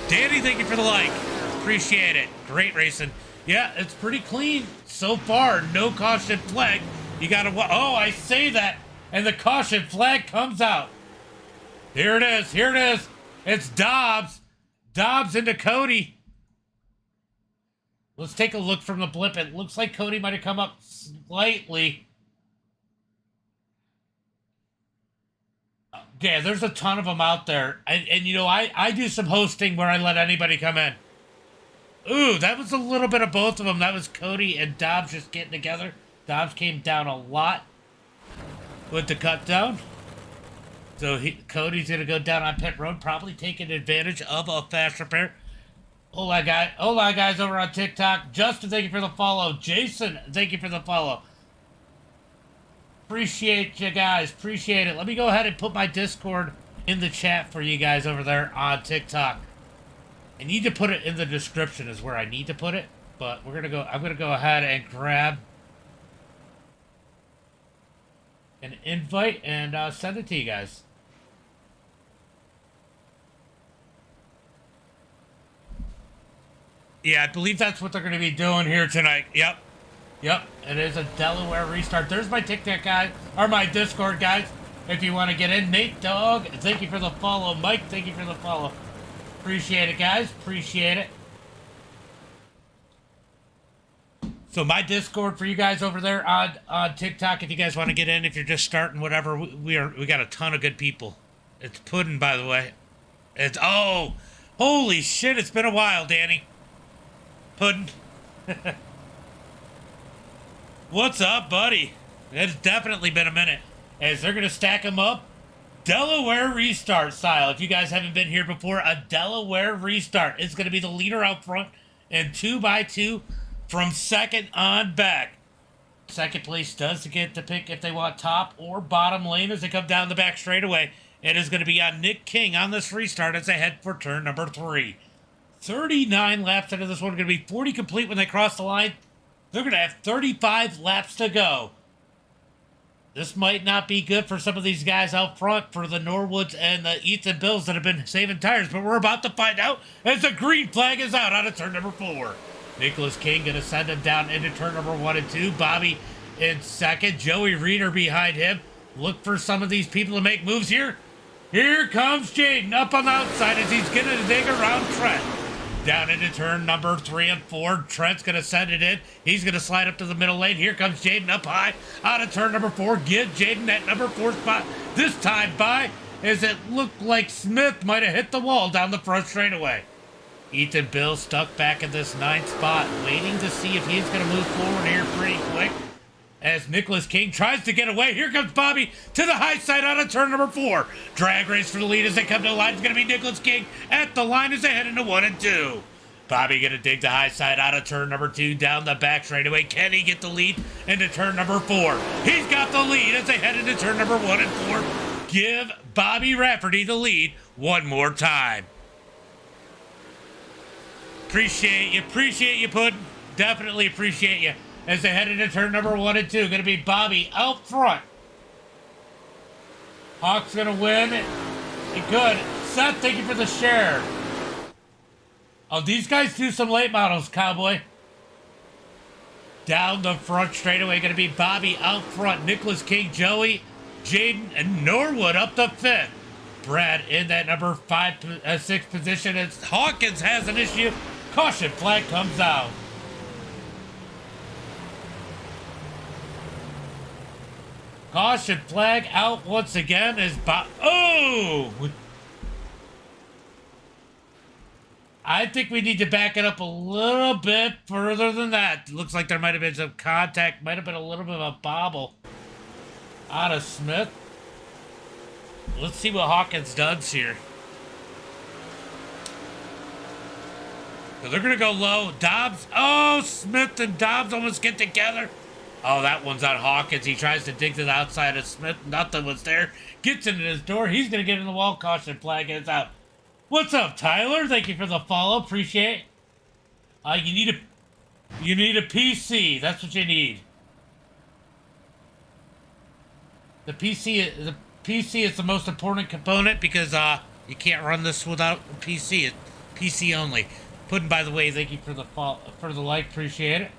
Danny, thank you for the like. Appreciate it. Great racing. Yeah, it's pretty clean so far. No caution flag. You gotta, oh, I say that, and the caution flag comes out. Here it is. Here it is. It's Dobbs. Dobbs into Cody. Let's take a look from the blip. It looks like Cody might have come up slightly. Yeah, there's a ton of them out there. And you know, I do some hosting where I let anybody come in. Ooh, that was a little bit of both of them. That was Cody and Dobbs just getting together. Dobbs came down a lot with the cut down. So Cody's going to go down on pit road, probably taking advantage of a fast repair. Hola guys over on TikTok. Justin, thank you for the follow. Jason, thank you for the follow. Appreciate you guys. Appreciate it. Let me go ahead and put my Discord in the chat for you guys over there on TikTok. I need to put it in the description is where I need to put it. But I'm gonna go ahead and grab an invite and send it to you guys. Yeah, I believe that's what they're going to be doing here tonight. Yep. It is a Delaware restart. There's my TikTok guys, or my Discord guys, if you want to get in. Nate Dog, thank you for the follow. Mike, thank you for the follow. Appreciate it, guys. Appreciate it. So my Discord for you guys over there on TikTok, if you guys want to get in, if you're just starting, whatever, we got a ton of good people. It's Puddin', by the way. It's, oh, holy shit, it's been a while, Danny. Puddin'. What's up, buddy? It's definitely been a minute. As they're going to stack them up. Delaware restart style. If you guys haven't been here before, a Delaware restart. It's going to be the leader out front and 2x2 from second on back. Second place does get to pick if they want top or bottom lane as they come down the back straightaway. It is going to be on Nick King on this restart as they head for turn number 3. 39 laps into this one. Going to be 40 complete when they cross the line. They're going to have 35 laps to go. This might not be good for some of these guys out front, for the Norwoods and the Ethan Bills that have been saving tires, but we're about to find out as the green flag is out on turn number 4. Nicholas King going to send him down into turn number 1 and 2. Bobby in second. Joey Reeder behind him. Look for some of these people to make moves here. Here comes Jaden up on the outside as he's going to dig around Trent. Down into turn number 3 and 4. Trent's going to send it in. He's going to slide up to the middle lane. Here comes Jaden up high out of turn number 4. Give Jaden that number 4 spot. This time by as it looked like Smith might have hit the wall down the front straightaway. Ethan Bill stuck back in this 9th spot, waiting to see if he's going to move forward here pretty quick. As Nicholas King tries to get away. Here comes Bobby to the high side out of turn number 4. Drag race for the lead as they come to the line. It's going to be Nicholas King at the line as they head into 1 and 2. Bobby going to dig the high side out of turn number 2 down the back straightaway. Can he get the lead into turn number 4? He's got the lead as they head into turn number 1 and 4. Give Bobby Rafferty the lead one more time. Appreciate you, Puddin'. Definitely appreciate you. As they head into turn number 1 and 2. Going to be Bobby out front. Hawk's going to win. Good. Seth, thank you for the share. Oh, these guys do some late models, Cowboy. Down the front straightaway. Going to be Bobby out front. Nicholas King, Joey, Jaden, and Norwood up the 5th. Brad in that number 6 position. As Hawkins has an issue. Caution flag comes out. Caution flag out once again as Oh! I think we need to back it up a little bit further than that. Looks like there might have been some contact. Might have been a little bit of a bobble out of Smith. Let's see what Hawkins does here. So they're going to go low. Dobbs. Oh, Smith and Dobbs almost get together. Oh, that one's on Hawkins. He tries to dig to the outside of Smith. Nothing was there. Gets into his door. He's going to get in the wall. Caution flag is out. What's up, Tyler? Thank you for the follow. Appreciate it. You need a PC. That's what you need. The PC is the most important component because you can't run this without a PC. It's PC only. Puddin', by the way, thank you for the like. Appreciate it.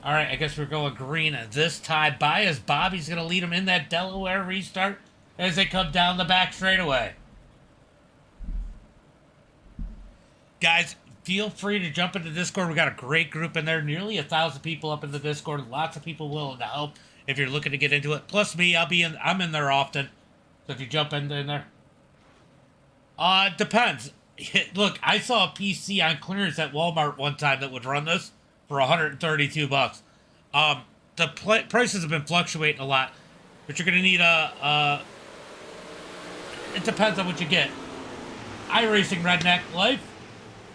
All right, I guess we're going green this time. As Bobby's going to lead him in that Delaware restart as they come down the back straightaway. Guys, feel free to jump into Discord. We got a great group in there. Nearly 1,000 people up in the Discord. Lots of people willing to help if you're looking to get into it. Plus me, I'm in there often. So if you jump in there. Depends. Look, I saw a PC on clearance at Walmart one time that would run this for $132. The prices have been fluctuating a lot, but you're going to need it depends on what you get. iRacing Redneck Life.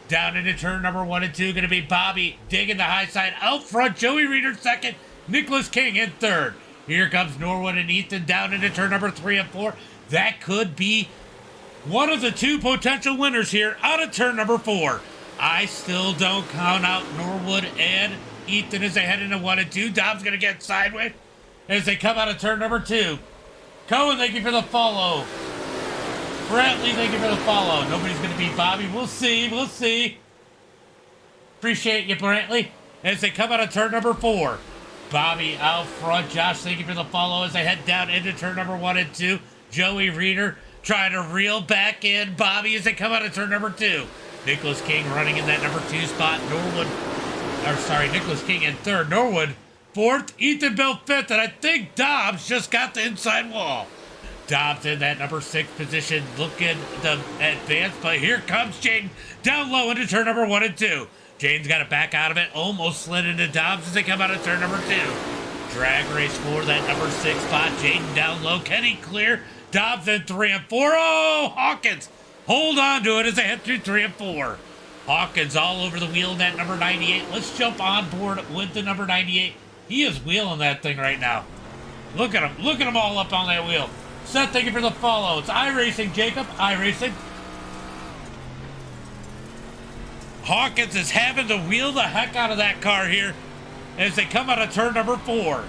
Down into turn number 1 and 2. Going to be Bobby digging the high side out front. Joey Reeder second. Nicholas King in third. Here comes Norwood and Ethan down into turn number 3 and 4. That could be one of the 2 potential winners here out of turn number 4. I still don't count out Norwood and Ethan as they head into 1 and 2. Dom's going to get sideways as they come out of turn number 2. Cohen, thank you for the follow. Brantley, thank you for the follow. Nobody's going to beat Bobby. We'll see. We'll see. Appreciate you, Brantley. As they come out of turn number 4. Bobby out front. Josh, thank you for the follow as they head down into turn number 1 and 2. Joey Reeder trying to reel back in Bobby as they come out of turn number 2. Nicholas King running in that number 2 spot. Nicholas King in third. Norwood 4th. Ethan Bill 5th. And I think Dobbs just got the inside wall. Dobbs in that number 6 position, looking to advance, but here comes Jaden down low into turn number 1 and 2. Jaden's got to back out of it, almost slid into Dobbs as they come out of turn number 2. Drag race for that number 6 spot. Jaden down low. Can he clear? Dobbs in 3 and 4. Oh, Hawkins hold on to it as they head through 3 and 4. Hawkins all over the wheel in that number 98. Let's jump on board with the number 98. He is wheeling that thing right now. Look at him. Look at him all up on that wheel. Seth, thank you for the follow. It's iRacing, Jacob. iRacing. Hawkins is having to wheel the heck out of that car here as they come out of turn number 4.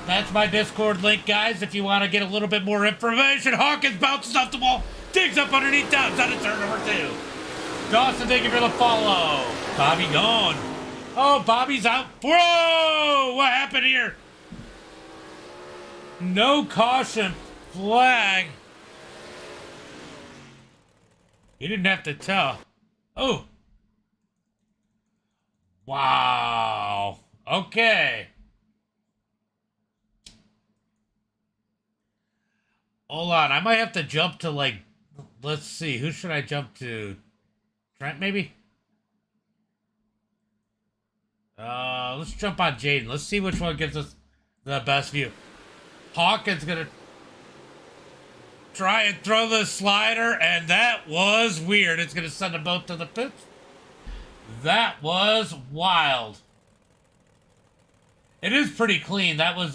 That's my Discord link, guys, if you want to get a little bit more information. Hawkins bounces off the wall, digs up underneath Dobbs out of turn number 2. Dawson, thank you for the follow. Bobby gone. Oh, Bobby's out. Whoa! What happened here? No caution flag. You didn't have to tell. Oh. Wow. Okay. Hold on. I might have to jump to, like, let's see. Who should I jump to? Trent, maybe? Let's jump on Jaden. Let's see which one gives us the best view. Hawkins gonna try and throw the slider, and that was weird. It's gonna send them both to the pits. That was wild. It is pretty clean. That was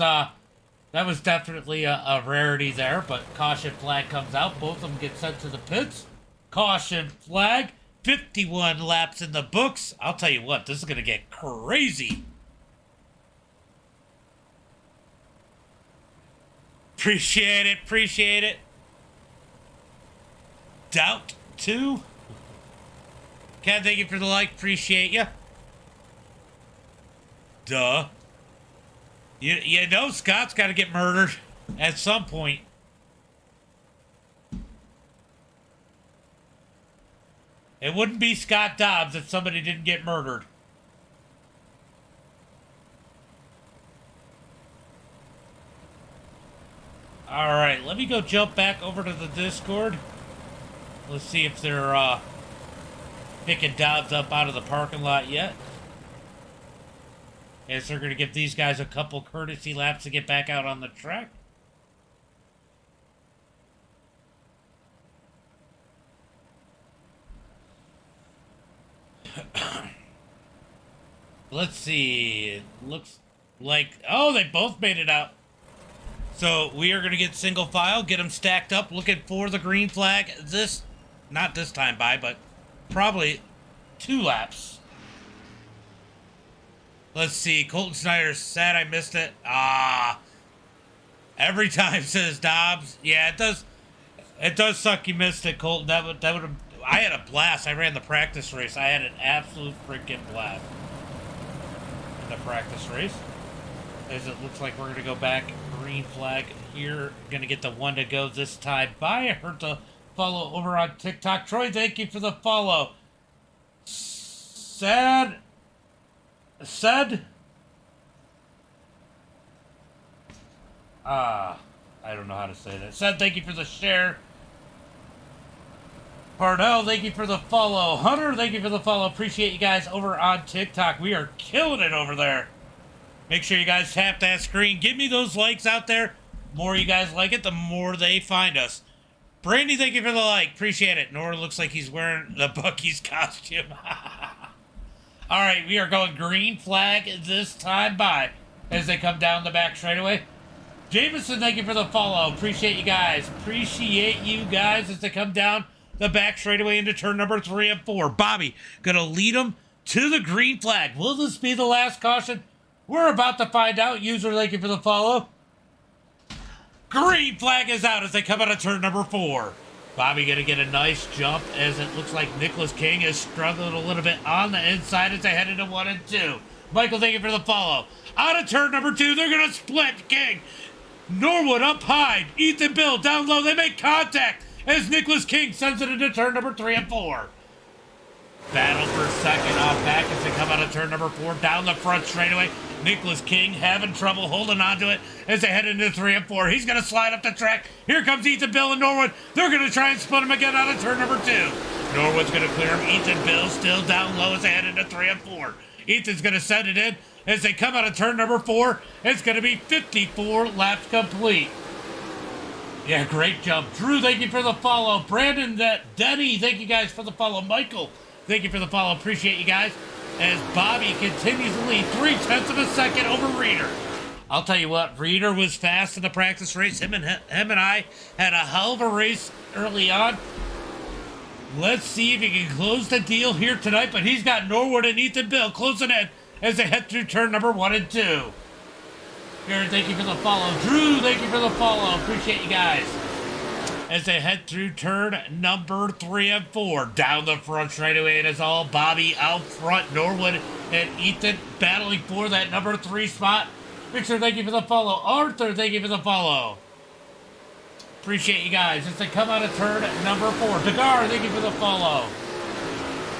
definitely a rarity there, but caution flag comes out. Both of them get sent to the pits. Caution flag. 51 laps in the books. I'll tell you what, this is gonna get crazy. Appreciate it, appreciate it. Doubt 2. Ken, thank you for the like, appreciate you. Duh. You know Scott's got to get murdered at some point. It wouldn't be Scott Dobbs if somebody didn't get murdered. Alright, let me go jump back over to the Discord. Let's see if they're picking Dobbs up out of the parking lot yet. Guess they're going to give these guys a couple courtesy laps to get back out on the track. Let's see. It looks like... Oh, they both made it out. So we are going to get single file, get them stacked up, looking for the green flag. Not this time by, but probably 2 laps. Let's see. Colton Snyder's sad I missed it. Every time says Dobbs. Yeah, it does. It does suck you missed it, Colton. That would have. I had a blast. I ran the practice race. I had an absolute freaking blast in the practice race. As it looks like we're going to go back. Green flag here. Going to get the 1 to go this time by. I heard the follow over on TikTok. Troy, thank you for the follow. Said. I don't know how to say that. Said, thank you for the share. Parnell, thank you for the follow. Hunter, thank you for the follow. Appreciate you guys over on TikTok. We are killing it over there. Make sure you guys tap that screen. Give me those likes out there. The more you guys like it, the more they find us. Brandy, thank you for the like. Appreciate it. Nora looks like he's wearing the Bucky's costume. All right, we are going green flag this time by as they come down the back straightaway. Jameson, thank you for the follow. Appreciate you guys. Appreciate you guys as they come down the back straightaway into turn number 3 and 4. Bobby gonna lead them to the green flag. Will this be the last caution? We're about to find out. User, thank you for the follow. Green flag is out as they come out of turn number 4. Bobby gonna get a nice jump as it looks like Nicholas King is struggling a little bit on the inside as they head into 1 and 2. Michael, thank you for the follow. Out of turn number 2, they're gonna split King. Norwood up high. Ethan Bill down low. They make contact as Nicholas King sends it into turn number 3 and 4. Battle for second off back as they come out of turn number 4 down the front straightaway. Nicholas King having trouble holding on to it as they head into 3 and 4. He's going to slide up the track. Here comes Ethan Bill and Norwood. They're going to try and split him again out of turn number 2. Norwood's going to clear him. Ethan Bill still down low as they head into 3 and 4. Ethan's going to send it in as they come out of turn number 4. It's going to be 54 laps complete. Yeah, great jump. Drew, thank you for the follow. Brandon, Denny, thank you guys for the follow. Michael, thank you for the follow. Appreciate you guys. As Bobby continues to lead 0.3 of a second over Reeder. I'll tell you what, Reeder was fast in the practice race. Him and I had a hell of a race early on. Let's see if he can close the deal here tonight, but he's got Norwood and Ethan Bill closing in as they head through turn number 1 and 2. Aaron, thank you for the follow. Drew, thank you for the follow. Appreciate you guys. As they head through turn number 3 and 4. Down the front straightaway, it is all Bobby out front. Norwood and Ethan battling for that number 3 spot. Richard, thank you for the follow. Arthur, thank you for the follow. Appreciate you guys. As they come out of turn number 4. Dagar, thank you for the follow.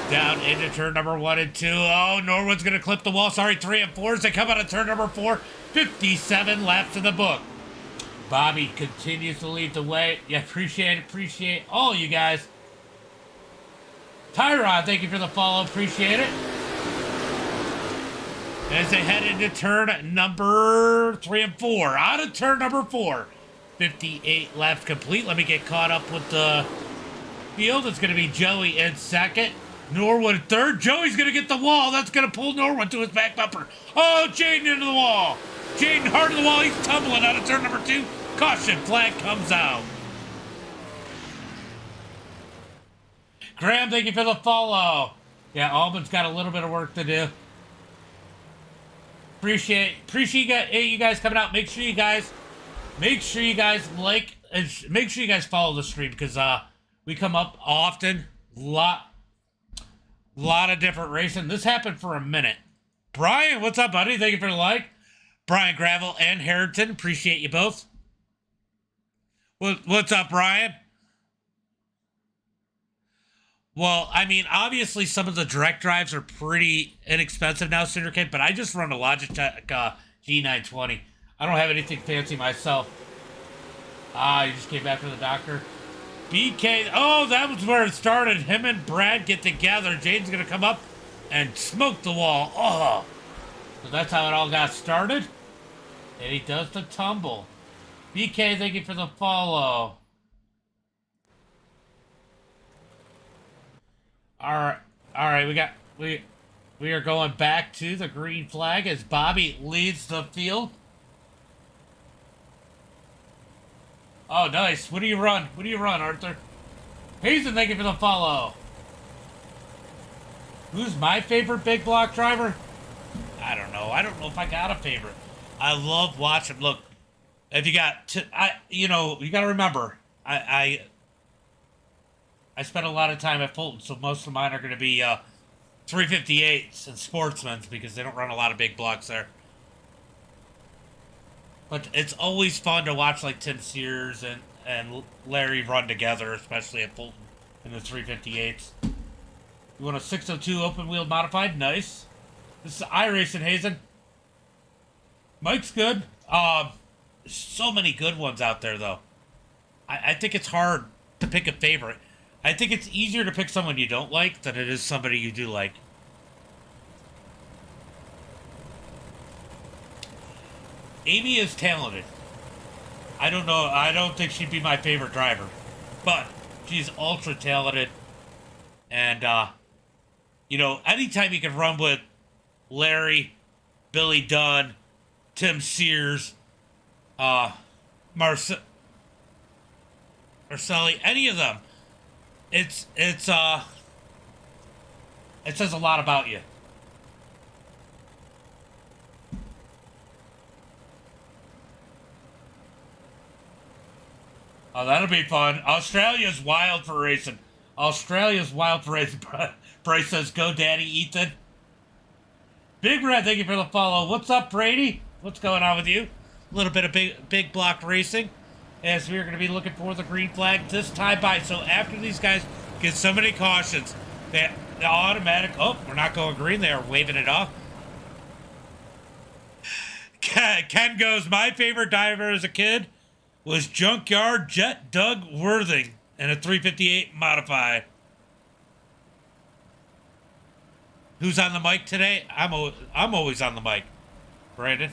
Down into turn number 1 and 2. Oh, Norwood's going to clip the wall. Sorry, 3 and 4 as they come out of turn number 4. 57 laps in the book. Bobby continues to lead the way. Yeah, appreciate all you guys. Tyrod, thank you for the follow. Appreciate it. As they head into turn number 3 and 4. Out of turn number 4. 58 laps complete. Let me get caught up with the field. It's going to be Joey in second. Norwood third. Joey's going to get the wall. That's going to pull Norwood to his back bumper. Oh, Jaden into the wall. Jaden hard to the wall. He's tumbling out of turn number 2. Caution flag comes out. Graham, thank you for the follow. Yeah, Albin's got a little bit of work to do. Appreciate you guys coming out. Make sure you guys like and make sure you guys follow the stream because we come up often. Lot of different racing. This happened for a minute. Brian, what's up, buddy? Thank you for the like. Brian Gravel and Harrington, appreciate you both. What's up, Brian? Well, I mean, obviously some of the direct drives are pretty inexpensive now, Syndicate, but I just run a Logitech G920. I don't have anything fancy myself. You just came back from the doctor. BK, oh, that was where it started. Him and Brad get together. Jaden's going to come up and smoke the wall. Oh, so that's how it all got started. And he does the tumble. BK, thank you for the follow. All right, we are going back to the green flag as Bobby leads the field. Oh, nice. What do you run? Arthur? Hazen, thank you for the follow. Who's my favorite big block driver? I don't know. I don't know if I got a favorite. I love watching. Look, if you got, you got to remember, I spent a lot of time at Fulton, so most of mine are going to be 358s and Sportsmen's because they don't run a lot of big blocks there. But it's always fun to watch like Tim Sears and Larry run together, especially at Fulton in the 358s. You want a 602 open wheel modified? Nice. This is iRacing, Hazen. Mike's good. So many good ones out there, though. I think it's hard to pick a favorite. I think it's easier to pick someone you don't like than it is somebody you do like. Amy is talented. I don't know. I don't think she'd be my favorite driver. But she's ultra talented. And, anytime you can run with Larry, Billy Dunn, Tim Sears, Marcelli, any of them, it says a lot about you. Oh, that'll be fun. Australia's wild for racing. Bryce says, go daddy, Ethan. Big Red, thank you for the follow. What's up, Brady? What's going on with you? A little bit of big block racing. As we're going to be looking for the green flag this time by. So after these guys get so many cautions, the automatic, oh, we're not going green. They are waving it off. Ken goes, my favorite diver as a kid was Junkyard Jet Doug Worthing and a 358 modified. Who's on the mic today? I'm always on the mic. Brandon.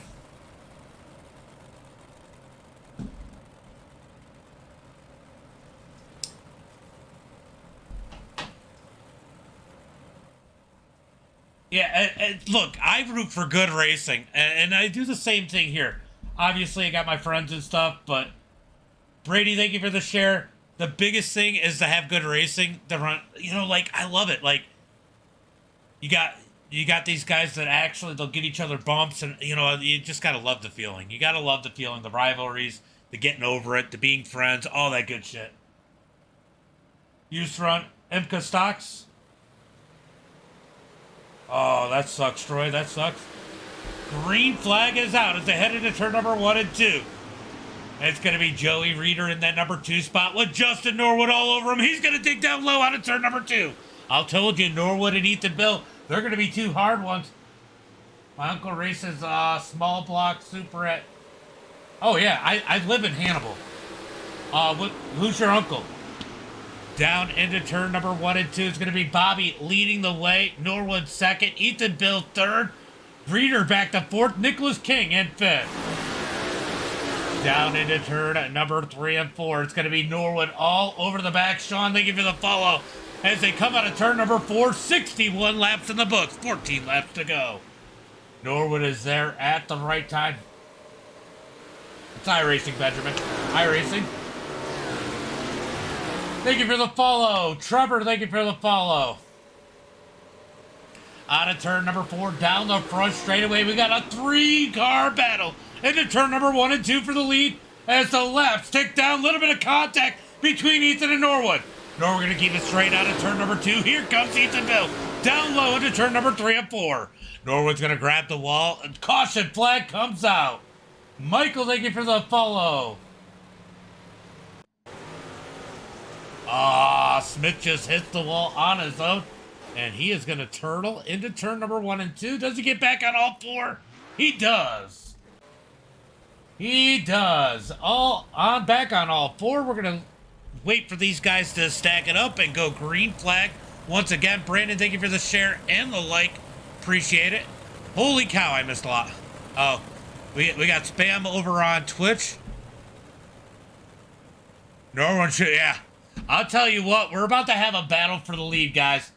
Yeah, look, I root for good racing, and I do the same thing here. Obviously, I got my friends and stuff, but Brady, thank you for the share. the biggest thing is to have good racing. The run, like I love it. Like you got these guys that actually they'll get each other bumps, and you just gotta love the feeling. You gotta love the feeling, the rivalries, the getting over it, the being friends, all that good shit. Used front, Imca stocks. Oh, that sucks, Troy. That sucks. Green flag is out as they head into turn number 1 and 2. It's going to be Joey Reeder in that number 2 spot with Justin Norwood all over him. He's going to dig down low out of turn number 2. I told you, Norwood and Ethan Bill, they're going to be two hard ones. My uncle races small block superette. Oh, yeah, I live in Hannibal. Who's your uncle? Down into turn number 1 and 2. It's going to be Bobby leading the way. Norwood second. Ethan Bill third. Reeder back to fourth. Nicholas King in fifth. Down into turn number 3 and 4. It's going to be Norwood all over the back. Sean, thank you for the follow. As they come out of turn number 4, 61 laps in the books. 14 laps to go. Norwood is there at the right time. It's iRacing, Benjamin. iRacing. Thank you for the follow. Trevor, thank you for the follow. Out of turn number 4, down the front straightaway. We got a 3-car battle into turn number 1 and 2 for the lead as the laps tick down. A little bit of contact between Ethan and Norwood. Norwood going to keep it straight out of turn number 2. Here comes Ethan Bill. Down low into turn number 3 and 4. Norwood's going to grab the wall. And caution flag comes out. Michael, thank you for the follow. Smith just hits the wall on his own. And he is going to turtle into turn number 1 and 2. Does he get back on all 4? He does. He does. Back on all 4. We're going to wait for these guys to stack it up and go green flag. Once again, Brandon, thank you for the share and the like. Appreciate it. Holy cow, I missed a lot. Oh, we got spam over on Twitch. No one should, yeah. I'll tell you what, we're about to have a battle for the lead, guys.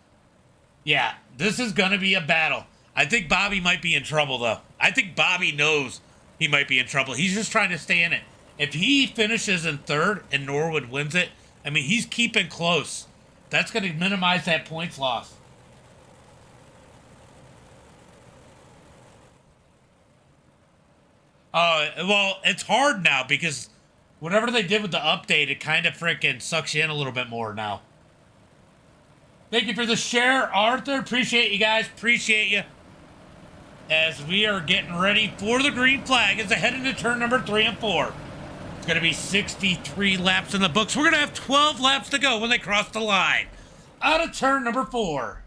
Yeah, this is going to be a battle. I think Bobby might be in trouble, though. I think Bobby knows he might be in trouble. He's just trying to stay in it. If he finishes in third and Norwood wins it, I mean, he's keeping close. That's going to minimize that points loss. Well, it's hard now because whatever they did with the update, it kind of freaking sucks you in a little bit more now. Thank you for the share, Arthur. Appreciate you guys. Appreciate you. As we are getting ready for the green flag as they head into turn number 3 and 4. It's going to be 63 laps in the books. We're going to have 12 laps to go when they cross the line. Out of turn number 4.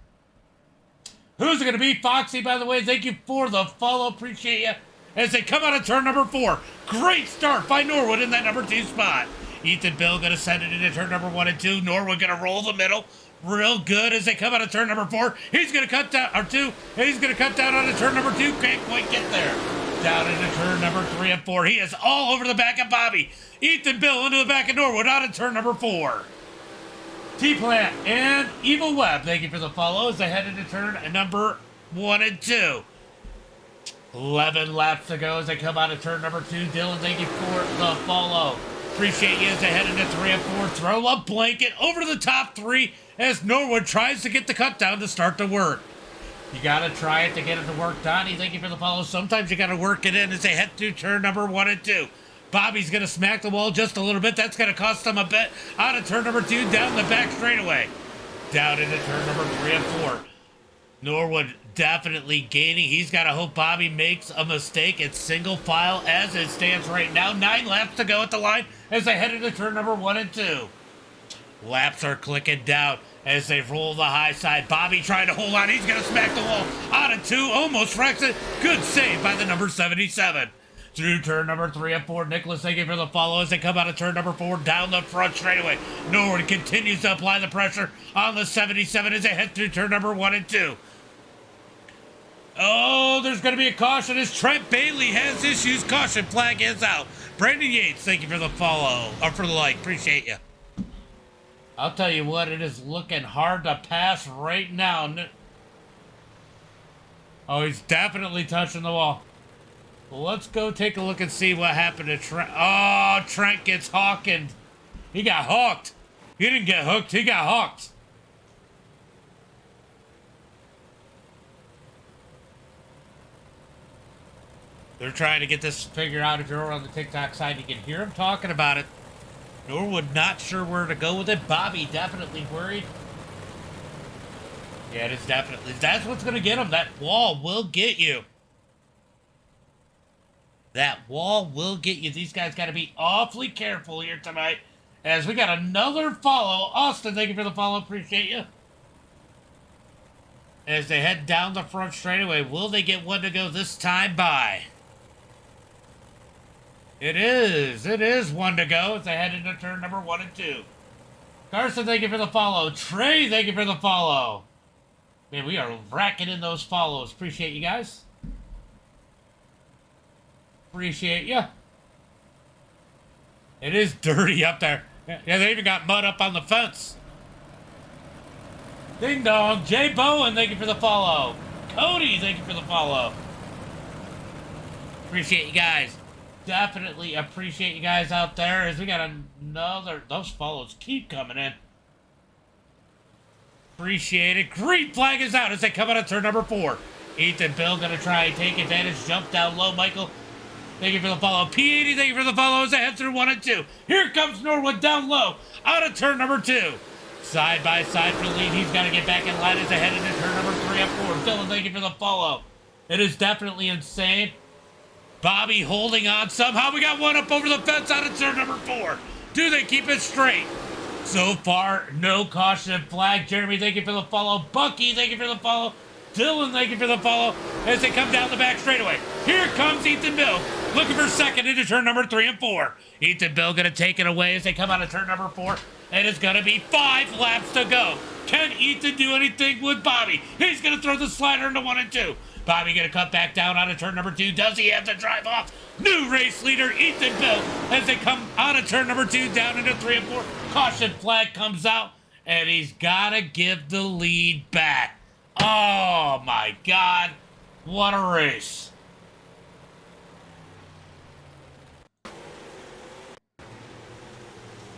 Who's it going to be? Foxy, by the way. Thank you for the follow. Appreciate you. As they come out of turn number 4. Great start by Norwood in that number 2 spot. Ethan Bill going to send it into turn number 1 and 2. Norwood going to roll the middle. Real good as they come out of turn number 4. He's going to cut down, or 2. He's going to cut down onto turn number 2. Can't quite get there. Down into turn number 3 and 4. He is all over the back of Bobby. Ethan Bill into the back of Norwood out of turn number 4. T-Plant and Evil Web, thank you for the follow as they head into turn number 1 and 2. 11 laps to go as they come out of turn number 2. Dylan, thank you for the follow. Appreciate you as they head into 3 and 4. Throw a blanket over to the top 3 as Norwood tries to get the cut down to start to work. You got to try it to get it to work. Donnie, thank you for the follow. Sometimes you got to work it in as they head through turn number 1 and 2. Bobby's going to smack the wall just a little bit. That's going to cost them a bit. Out of turn number 2, down the back straightaway. Down into turn number 3 and 4. Norwood definitely gaining. He's got to hope Bobby makes a mistake. It's single file as it stands right now. 9 laps to go at the line as they head into turn number 1 and 2. Laps are clicking down as they roll the high side. Bobby trying to hold on. He's going to smack the wall. Out of 2, almost wrecks it. Good save by the number 77. Through turn number 3 and 4. Nicholas, thank you for the follow as they come out of turn number 4 down the front straightaway. Norwood continues to apply the pressure on the 77 as they head through turn number 1 and 2. Oh, there's going to be a caution as Trent Bailey has issues. Caution flag is out. Brandon Yates, thank you for the follow, or for the like. Appreciate you. I'll tell you what, it is looking hard to pass right now. Oh, he's definitely touching the wall. Well, let's go take a look and see what happened to Trent. Oh, Trent gets hawked. He got hawked. He didn't get hooked. He got hooked. They're trying to get this figured out. If you're on the TikTok side, you can hear them talking about it. Norwood not sure where to go with it. Bobby definitely worried. Yeah, it is definitely. That's what's going to get him. That wall will get you. That wall will get you. These guys got to be awfully careful here tonight. As we got another follow. Austin, thank you for the follow. Appreciate you. As they head down the front straightaway, will they get one to go this time by? It is one to go as they head into turn number 1 and 2. Carson, thank you for the follow. Trey, thank you for the follow. Man, we are racking in those follows. Appreciate you guys. Appreciate you. It is dirty up there. Yeah, they even got mud up on the fence. Ding dong. Jay Bowen, thank you for the follow. Cody, thank you for the follow. Appreciate you guys. Definitely appreciate you guys out there as we got another. Those follows keep coming in. Appreciate it. Green flag is out as they come out of turn number 4. Ethan Bill gonna try and take advantage. Jump down low. Michael, thank you for the follow. P80, thank you for the follow as they head through 1 and 2. Here comes Norwood down low out of turn number 2. Side by side for the lead. He's got to get back in line as they head into turn number 3 and 4. Dylan, thank you for the follow. It is definitely insane. Bobby holding on somehow. We got one up over the fence out of turn number 4. Do they keep it straight? So far, no caution flag. Jeremy, thank you for the follow. Bucky, thank you for the follow. Dylan, thank you for the follow as they come down the back straightaway. Here comes Ethan Bill, looking for second into turn number 3 and 4. Ethan Bill going to take it away as they come out of turn number 4. And it's going to be 5 laps to go. Can Ethan do anything with Bobby? He's going to throw the slider into 1 and 2. Bobby going to cut back down out of turn number 2. Does he have to drive off? New race leader, Ethan Bill, as they come out of turn number 2 down into 3 and 4. Caution flag comes out, and he's got to give the lead back. Oh, my God. What a race.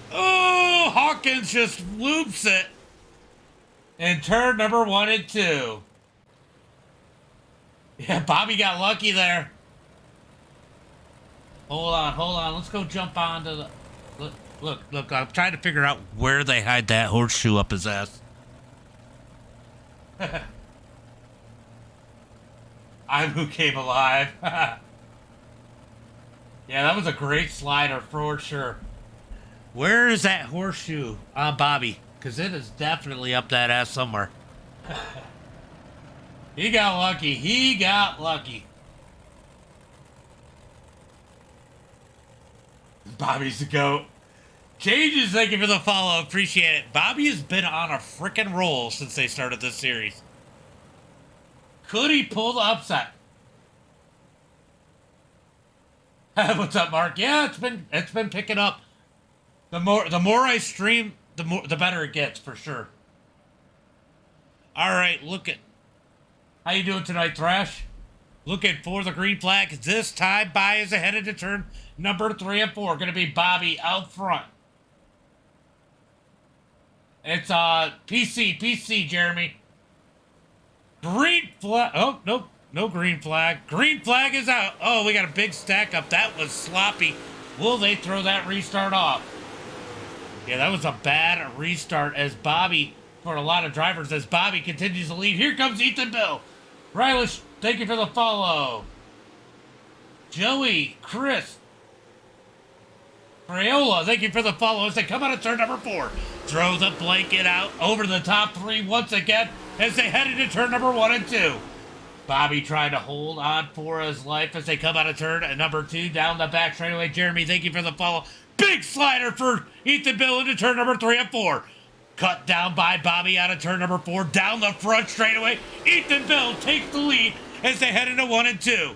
Oh, Hawkins just loops it in turn number 1 and 2. Yeah, Bobby got lucky there. Hold on. Let's go jump onto the... Look, I'm trying to figure out where they hide that horseshoe up his ass. I'm who came alive. Yeah, that was a great slider for sure. Where is that horseshoe on Bobby? Because it is definitely up that ass somewhere. He got lucky. Bobby's the GOAT. Changes, thank you for the follow. Appreciate it. Bobby has been on a frickin' roll since they started this series. Could he pull the upset? What's up, Mark? Yeah, it's been picking up. The more I stream, the better it gets for sure. All right, how you doing tonight, Thrash? Looking for the green flag. This time, by is ahead into turn number 3 and 4. Going to be Bobby out front. It's PC, Jeremy. Green flag. Oh, nope. No green flag. Green flag is out. Oh, we got a big stack up. That was sloppy. Will they throw that restart off? Yeah, that was a bad restart as Bobby, for a lot of drivers, as Bobby continues to lead. Here comes Ethan Bill. Rylish, thank you for the follow. Joey, Chris, Crayola, thank you for the follow as they come out of turn number 4. Throw the blanket out over the top 3 once again as they head into turn number 1 and 2. Bobby trying to hold on for his life as they come out of turn number 2 down the back straightaway. Jeremy, thank you for the follow. Big slider for Ethan Bill into turn number 3 and 4. Cut down by Bobby out of turn number 4. Down the front straightaway. Ethan Bill takes the lead as they head into 1 and 2.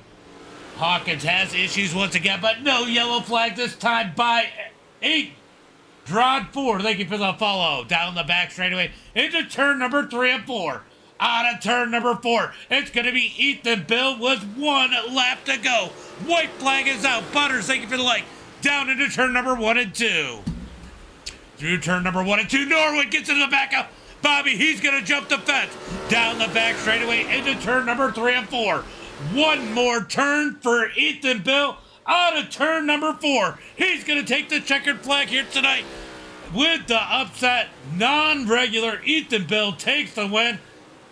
Hawkins has issues once again, but no yellow flag this time by 8. Drawn 4. Thank you for the follow. Down the back straightaway into turn number 3 and 4. Out of turn number 4. It's going to be Ethan Bill with 1 lap to go. White flag is out. Butters, thank you for the like. Down into turn number 1 and 2. Through turn number 1 and 2, Norwood gets into the back up. Bobby, he's going to jump the fence. Down the back straightaway into turn number 3 and 4. One more turn for Ethan Bill out of turn number 4. He's going to take the checkered flag here tonight with the upset. Non-regular Ethan Bill takes the win.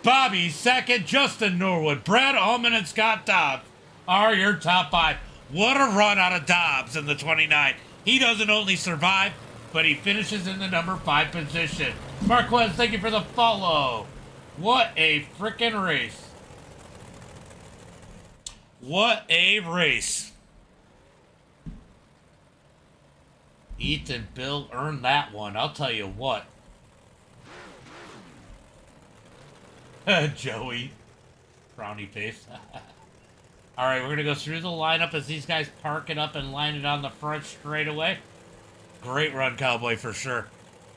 Bobby second, Justin Norwood, Brad Allman, and Scott Dobbs are your top 5. What a run out of Dobbs in the 29. He doesn't only survive, but he finishes in the number 5 position. Marquez, thank you for the follow. What a freaking race. What a race. Ethan Bill earned that one, I'll tell you what. Joey. Frowny face. Alright, we're going to go through the lineup as these guys park it up and line it on the front straightaway. Great run, Cowboy, for sure.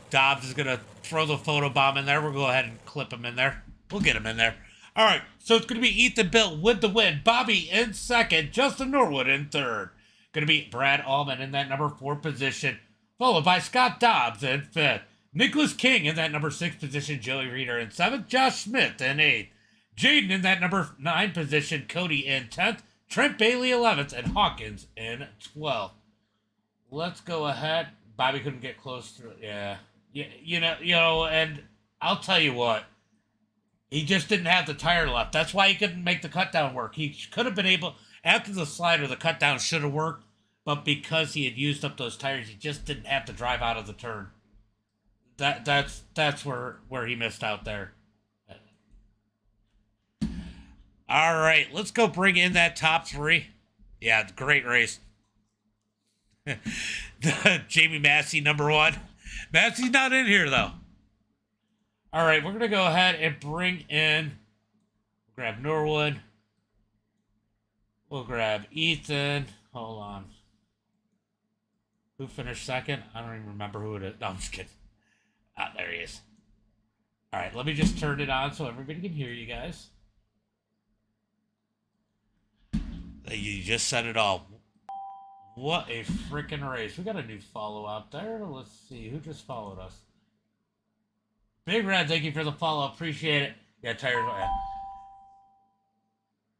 Dobbs is going to throw the photo bomb in there. We'll go ahead and clip him in there. We'll get him in there. Alright, so it's going to be Ethan Bill with the win. Bobby in second. Justin Norwood in third. Going to be Brad Allman in that number 4 position. Followed by Scott Dobbs in 5th. Nicholas King in that number 6 position. Joey Reeder in 7th. Josh Smith in 8th. Jaden in that number 9 position. Cody in 10th. Trent Bailey 11th. And Hawkins in 12th. Let's go ahead. Bobby couldn't get close to it. Yeah. You know, and I'll tell you what. He just didn't have the tire left. That's why he couldn't make the cut down work. He could have been able, after the slider, the cut down should have worked. But because he had used up those tires, he just didn't have to drive out of the turn. That's where he missed out there. All right, let's go bring in that top 3. Yeah, great race. Jamie Massey, number 1. Massey's not in here, though. All right, we're going to go ahead and bring in, grab Norwood. We'll grab Ethan. Hold on. Who finished second? I don't even remember who it is. No, I'm just kidding. Ah, there he is. All right, let me just turn it on so everybody can hear you guys. You just said it all. What a freaking race. We got a new follow out there. Let's see. Who just followed us? Big Red, thank you for the follow. Appreciate it. Yeah, tires. Yeah.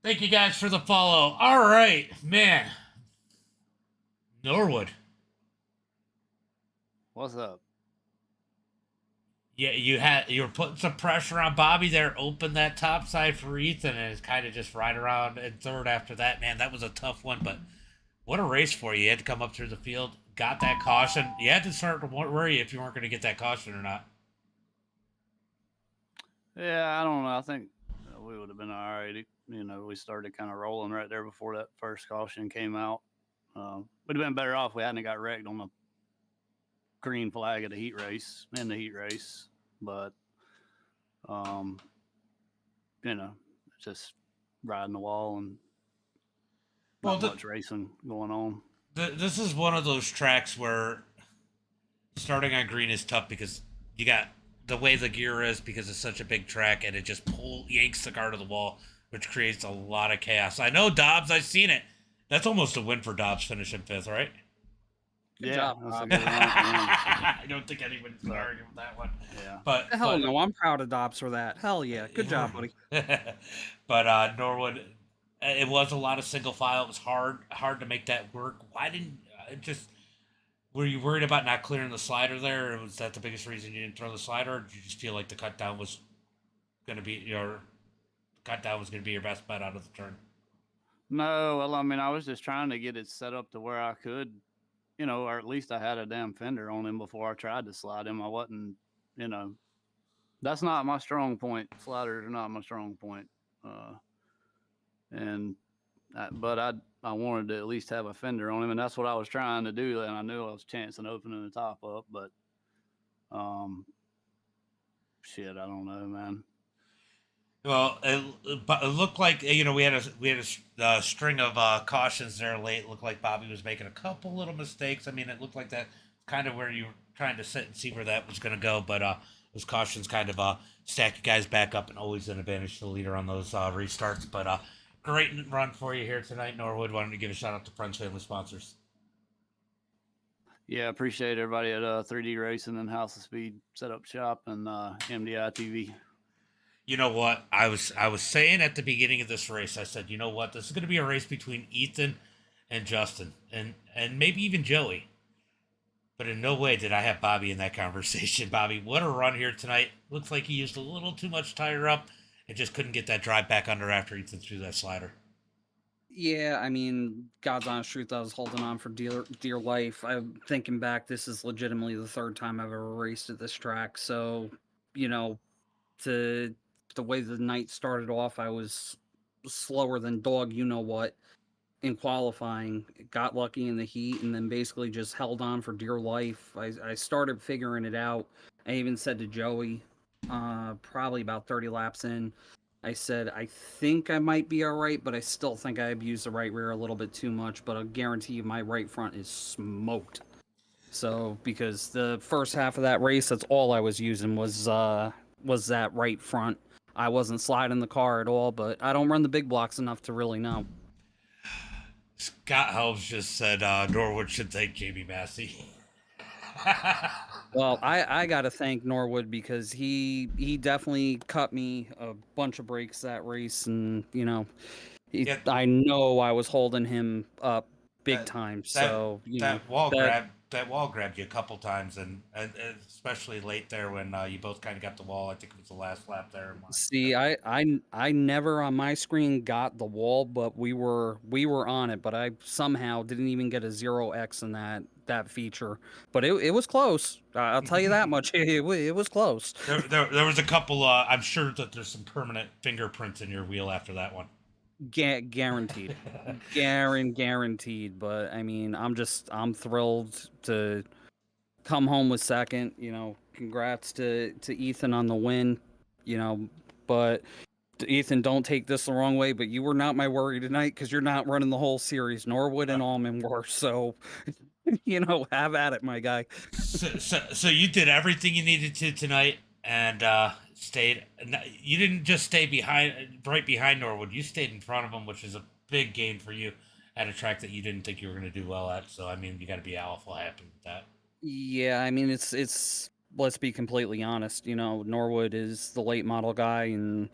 Thank you guys for the follow. All right, man. Norwood. What's up? Yeah, you were putting some pressure on Bobby there. Open that top side for Ethan, and it's kind of just right around in third after that. Man, that was a tough one, but what a race for you. You had to come up through the field, got that caution. You had to start to worry if you weren't going to get that caution or not. Yeah, I don't know. I think we would have been all right. You know, we started kind of rolling right there before that first caution came out. Would have been better off if we hadn't got wrecked on the green flag of the heat race, but you know, just riding the wall and not much racing going on. This is one of those tracks where starting on green is tough because you got the way the gear is, because it's such a big track, and it just yanks the car to the wall, which creates a lot of chaos. I know Dobbs, I've seen it. That's almost a win for Dobbs finishing 5th, right? Good job. I don't think anybody's going to argue with that one. Yeah. But no, I'm proud of Dobbs for that. Hell yeah. Good job, buddy. But Norwood, it was a lot of single file. It was hard to make that work. Why didn't were you worried about not clearing the slider there? Or was that the biggest reason you didn't throw the slider? Or did you just feel like the cut down was going to be your best bet out of the turn? No, well, I mean, I was just trying to get it set up to where I could, you know, or at least I had a damn fender on him before I tried to slide him. I wasn't, you know, that's not my strong point. Sliders are not my strong point. But I wanted to at least have a fender on him, and that's what I was trying to do. And I knew I was chancing opening the top up, but shit, I don't know, man. Well, it looked like, you know, we had a string of cautions there late. It looked like Bobby was making a couple little mistakes. I mean, it looked like that kind of where you were trying to sit and see where that was going to go, but those cautions kind of stack you guys back up, and always an advantage to the leader on those restarts. But great run for you here tonight, Norwood. Wanted to give a shout out to Friends Family Sponsors. Yeah, appreciate everybody at 3D Racing and House of Speed Setup Shop and MDiTV. You know what? I was saying at the beginning of this race, I said, you know what? This is going to be a race between Ethan and Justin, and maybe even Joey. But in no way did I have Bobby in that conversation. Bobby, what a run here tonight. Looks like he used a little too much tire up and just couldn't get that drive back under after Ethan threw that slider. Yeah, I mean, God's honest truth, I was holding on for dear life. I'm thinking back, this is legitimately the third time I've ever raced at this track. So, you know, to the way the night started off, I was slower than dog, you know what, in qualifying. Got lucky in the heat and then basically just held on for dear life. I started figuring it out. I even said to Joey, probably about 30 laps in, I said, I think I might be all right, but I still think I abused the right rear a little bit too much, but I'll guarantee you my right front is smoked. So, because the first half of that race, that's all I was using was that right front. I wasn't sliding the car at all, but I don't run the big blocks enough to really know. Scott Helms just said Norwood should thank Jamie Massey. Well, I got to thank Norwood because he definitely cut me a bunch of breaks that race, and Yeah. I know I was holding him up big That- time. So that wall grabbed you a couple times, and especially late there when you both kind of got the wall. I think it was the last lap there. See, I never on my screen got the wall, but we were on it, but I somehow didn't even get a 0x in that feature. But it was close. I'll tell you that much. It was close. There was a couple. I'm sure that there's some permanent fingerprints in your wheel after that one. Guaranteed, guaranteed. But I mean, I'm thrilled to come home with second. Congrats to Ethan on the win. But Ethan, don't take this the wrong way, but you were not my worry tonight because you're not running the whole series. Norwood and Allman were. So, have at it, my guy. So you did everything you needed to tonight, and stayed. You didn't just stay right behind Norwood. You stayed in front of him, which is a big gain for you at a track that you didn't think you were going to do well at. So I mean, you got to be awful happy with that. Yeah, I mean, it's. Let's be completely honest. Norwood is the late model guy, and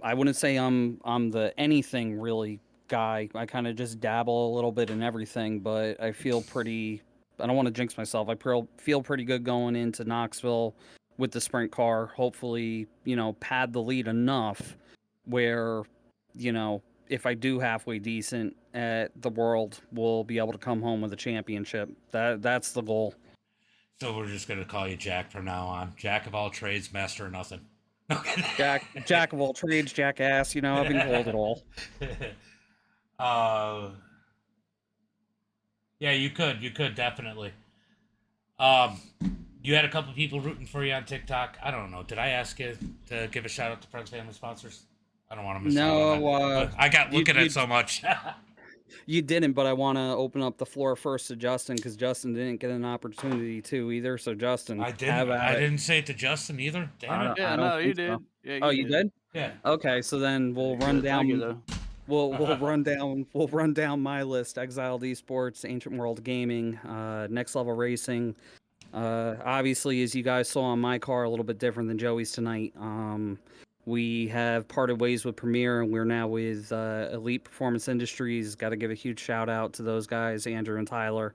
I wouldn't say I'm the anything really guy. I kind of just dabble a little bit in everything, but I feel pretty. I don't want to jinx myself. I feel pretty good going into Knoxville with the sprint car. Hopefully, pad the lead enough where, if I do halfway decent at the World, we'll be able to come home with a championship. That's the goal. So we're just going to call you Jack from now on. Jack of all trades, master of nothing. Jack of all trades, jackass. I've been told it all. Yeah, you could definitely. You had a couple people rooting for you on TikTok. I don't know. Did I ask you to give a shout out to Friends Family Sponsors? I don't want to miss out on that. I got looking at so much. You didn't, but I want to open up the floor first to Justin because Justin didn't get an opportunity to either. So Justin, I didn't say it to Justin either. Damn it. Yeah, no, you did. So. Yeah, you did? Yeah. Okay, so then we'll run down. Thank you, though. We'll run down my list: Exiled Esports, Ancient World Gaming, Next Level Racing. Obviously, as you guys saw on my car, a little bit different than Joey's tonight. We have parted ways with Premier, and we're now with Elite Performance Industries. Got to give a huge shout out to those guys, Andrew and Tyler,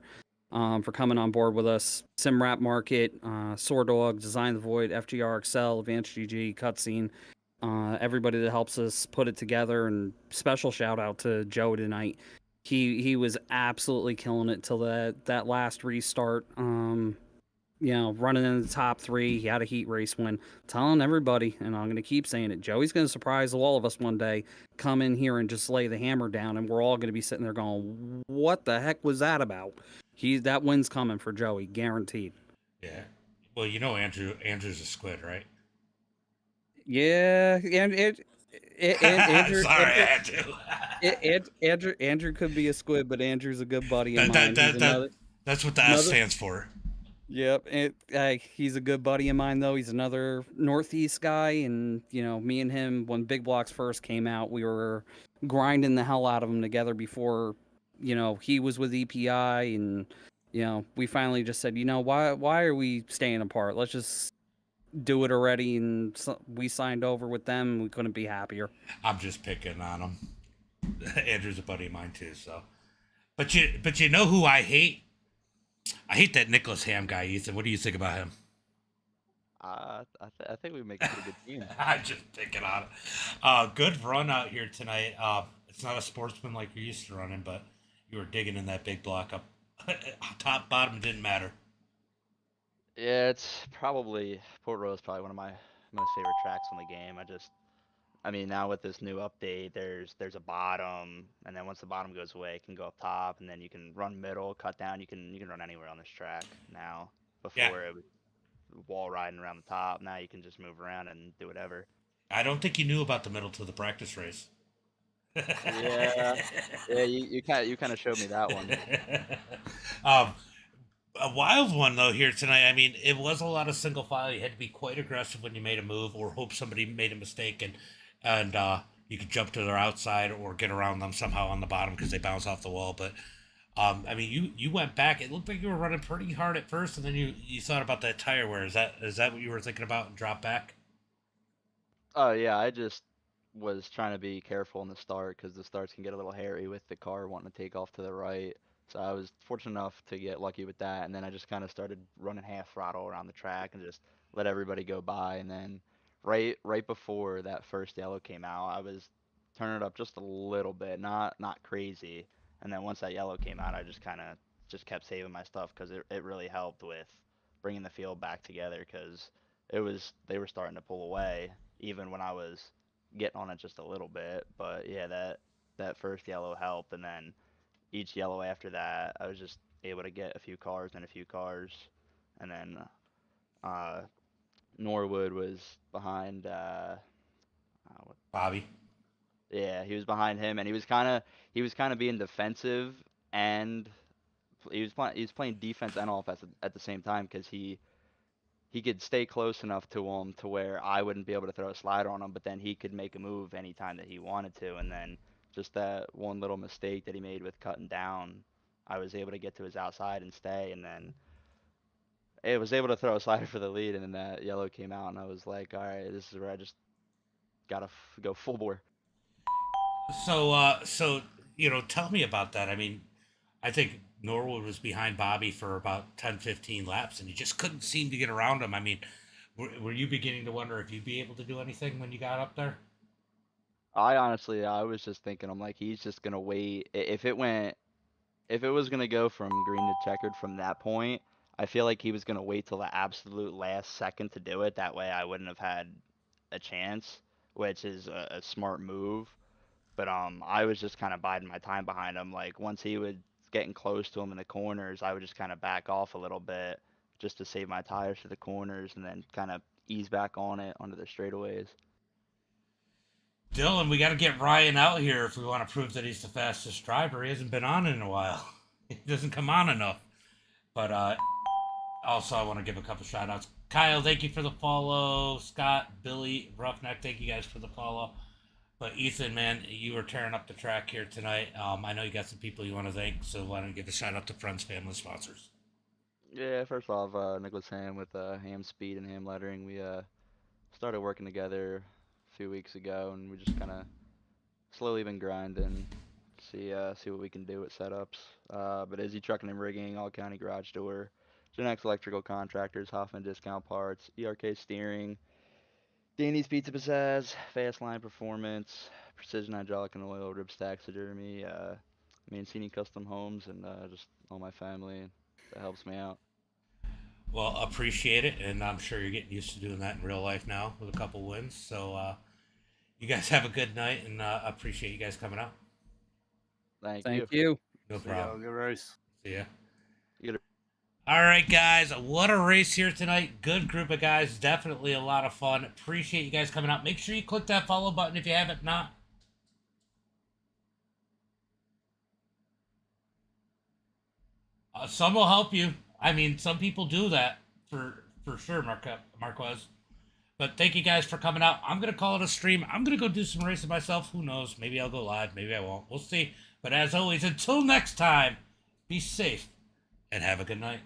for coming on board with us. SimRap Market, Swordog, Design the Void, FGR Excel, Advanced GG, Cutscene, everybody that helps us put it together. And special shout out to Joe tonight. He was absolutely killing it till that last restart. Running in the top 3. He had a heat race win. Telling everybody, and I'm going to keep saying it, Joey's going to surprise all of us one day, come in here and just lay the hammer down, and we're all going to be sitting there going, what the heck was that about? That win's coming for Joey, guaranteed. Yeah. Well, Andrew's a squid, right? Yeah, and Andrew, sorry, Andrew, I had to. Andrew could be a squid, but Andrew's a good buddy of mine. That's what the S stands for. Yep, he's a good buddy of mine, though. He's another Northeast guy, and, me and him, when Big Blocks first came out, we were grinding the hell out of him together before, he was with EPI, and, we finally just said, why are we staying apart? Let's just do it already. And we signed over with them. And we couldn't be happier. I'm just picking on him. Andrew's a buddy of mine too, so. But you know who I hate? I hate that Nicholas Ham guy, Ethan. What do you think about him? I think we make a pretty good team. I'm just picking on it. Good run out here tonight. It's not a sportsman like you're used to running, but you were digging in that big block up. Top, bottom, didn't matter. Yeah, it's probably Port Royal is probably one of my most favorite tracks in the game. I mean, now with this new update, there's a bottom, and then once the bottom goes away, it can go up top, and then you can run middle, cut down. You can run anywhere on this track now. Before it was wall riding around the top. Now you can just move around and do whatever. I don't think you knew about the middle to the practice race. Yeah, you kind of showed me that one. A wild one though here tonight. I mean, it was a lot of single file. You had to be quite aggressive when you made a move, or hope somebody made a mistake, and you could jump to their outside or get around them somehow on the bottom because they bounce off the wall. But I mean, you went back. It looked like you were running pretty hard at first, and then you thought about that tire wear. Is that what you were thinking about and drop back? Oh yeah, I just was trying to be careful in the start because the starts can get a little hairy with the car wanting to take off to the right. So I was fortunate enough to get lucky with that, and then I just kind of started running half throttle around the track and just let everybody go by. And then right before that first yellow came out, I was turning it up just a little bit, not crazy. And then once that yellow came out, I just kind of just kept saving my stuff because it really helped with bringing the field back together because they were starting to pull away even when I was getting on it just a little bit. But yeah, that first yellow helped, and then each yellow after that, I was just able to get a few cars and a few cars, and then uh, Norwood was behind. Bobby. Yeah, he was behind him, and he was kind of being defensive, and he was playing defense and offense at the same time because he could stay close enough to him to where I wouldn't be able to throw a slider on him, but then he could make a move anytime that he wanted to, and then just that one little mistake that he made with cutting down, I was able to get to his outside and stay, and then I was able to throw a slider for the lead, and then that yellow came out, and I was like, all right, this is where I just gotta go full bore. So tell me about that. I mean, I think Norwood was behind Bobby for about 10, 15 laps, and you just couldn't seem to get around him. I mean, were you beginning to wonder if you'd be able to do anything when you got up there? I was just thinking, I'm like, he's just gonna wait. If it was gonna go from green to checkered from that point, I feel like he was gonna wait till the absolute last second to do it. That way, I wouldn't have had a chance, which is a smart move. But I was just kind of biding my time behind him. Like once he was getting close to him in the corners, I would just kind of back off a little bit just to save my tires for the corners, and then kind of ease back on it onto the straightaways. Dylan, we got to get Ryan out here if we want to prove that he's the fastest driver. He hasn't been on in a while. He doesn't come on enough. But also, I want to give a couple shout outs. Kyle, thank you for the follow. Scott, Billy, Roughneck, thank you guys for the follow. But Ethan, man, you were tearing up the track here tonight. I know you got some people you want to thank, so why don't you give a shout out to friends, family, sponsors? Yeah, first off, Nicholas Ham with Ham Speed and Ham Lettering. We started working together a few weeks ago, and we just kind of slowly been grinding, see what we can do with setups. But Izzy Trucking and Rigging, All County Garage Door, Gen X Electrical Contractors, Hoffman Discount Parts, ERK Steering, Danny's Pizza Pizzazz, Fast Line Performance, Precision Hydraulic and Oil, Ribstack Taxidermy, Mancini Custom Homes, and just all my family that helps me out. Well, appreciate it, and I'm sure you're getting used to doing that in real life now with a couple wins. So you guys have a good night, and appreciate you guys coming out. Thank Thank you. you. No See y'all. problem. Good race. See ya. You All right, guys. What a race here tonight. Good group of guys. Definitely a lot of fun. Appreciate you guys coming out. Make sure you click that follow button if you haven't not. Some will help you. I mean, some people do that for sure, Marquez. But thank you guys for coming out. I'm going to call it a stream. I'm going to go do some racing myself. Who knows? Maybe I'll go live. Maybe I won't. We'll see. But as always, until next time, be safe. and have a good night.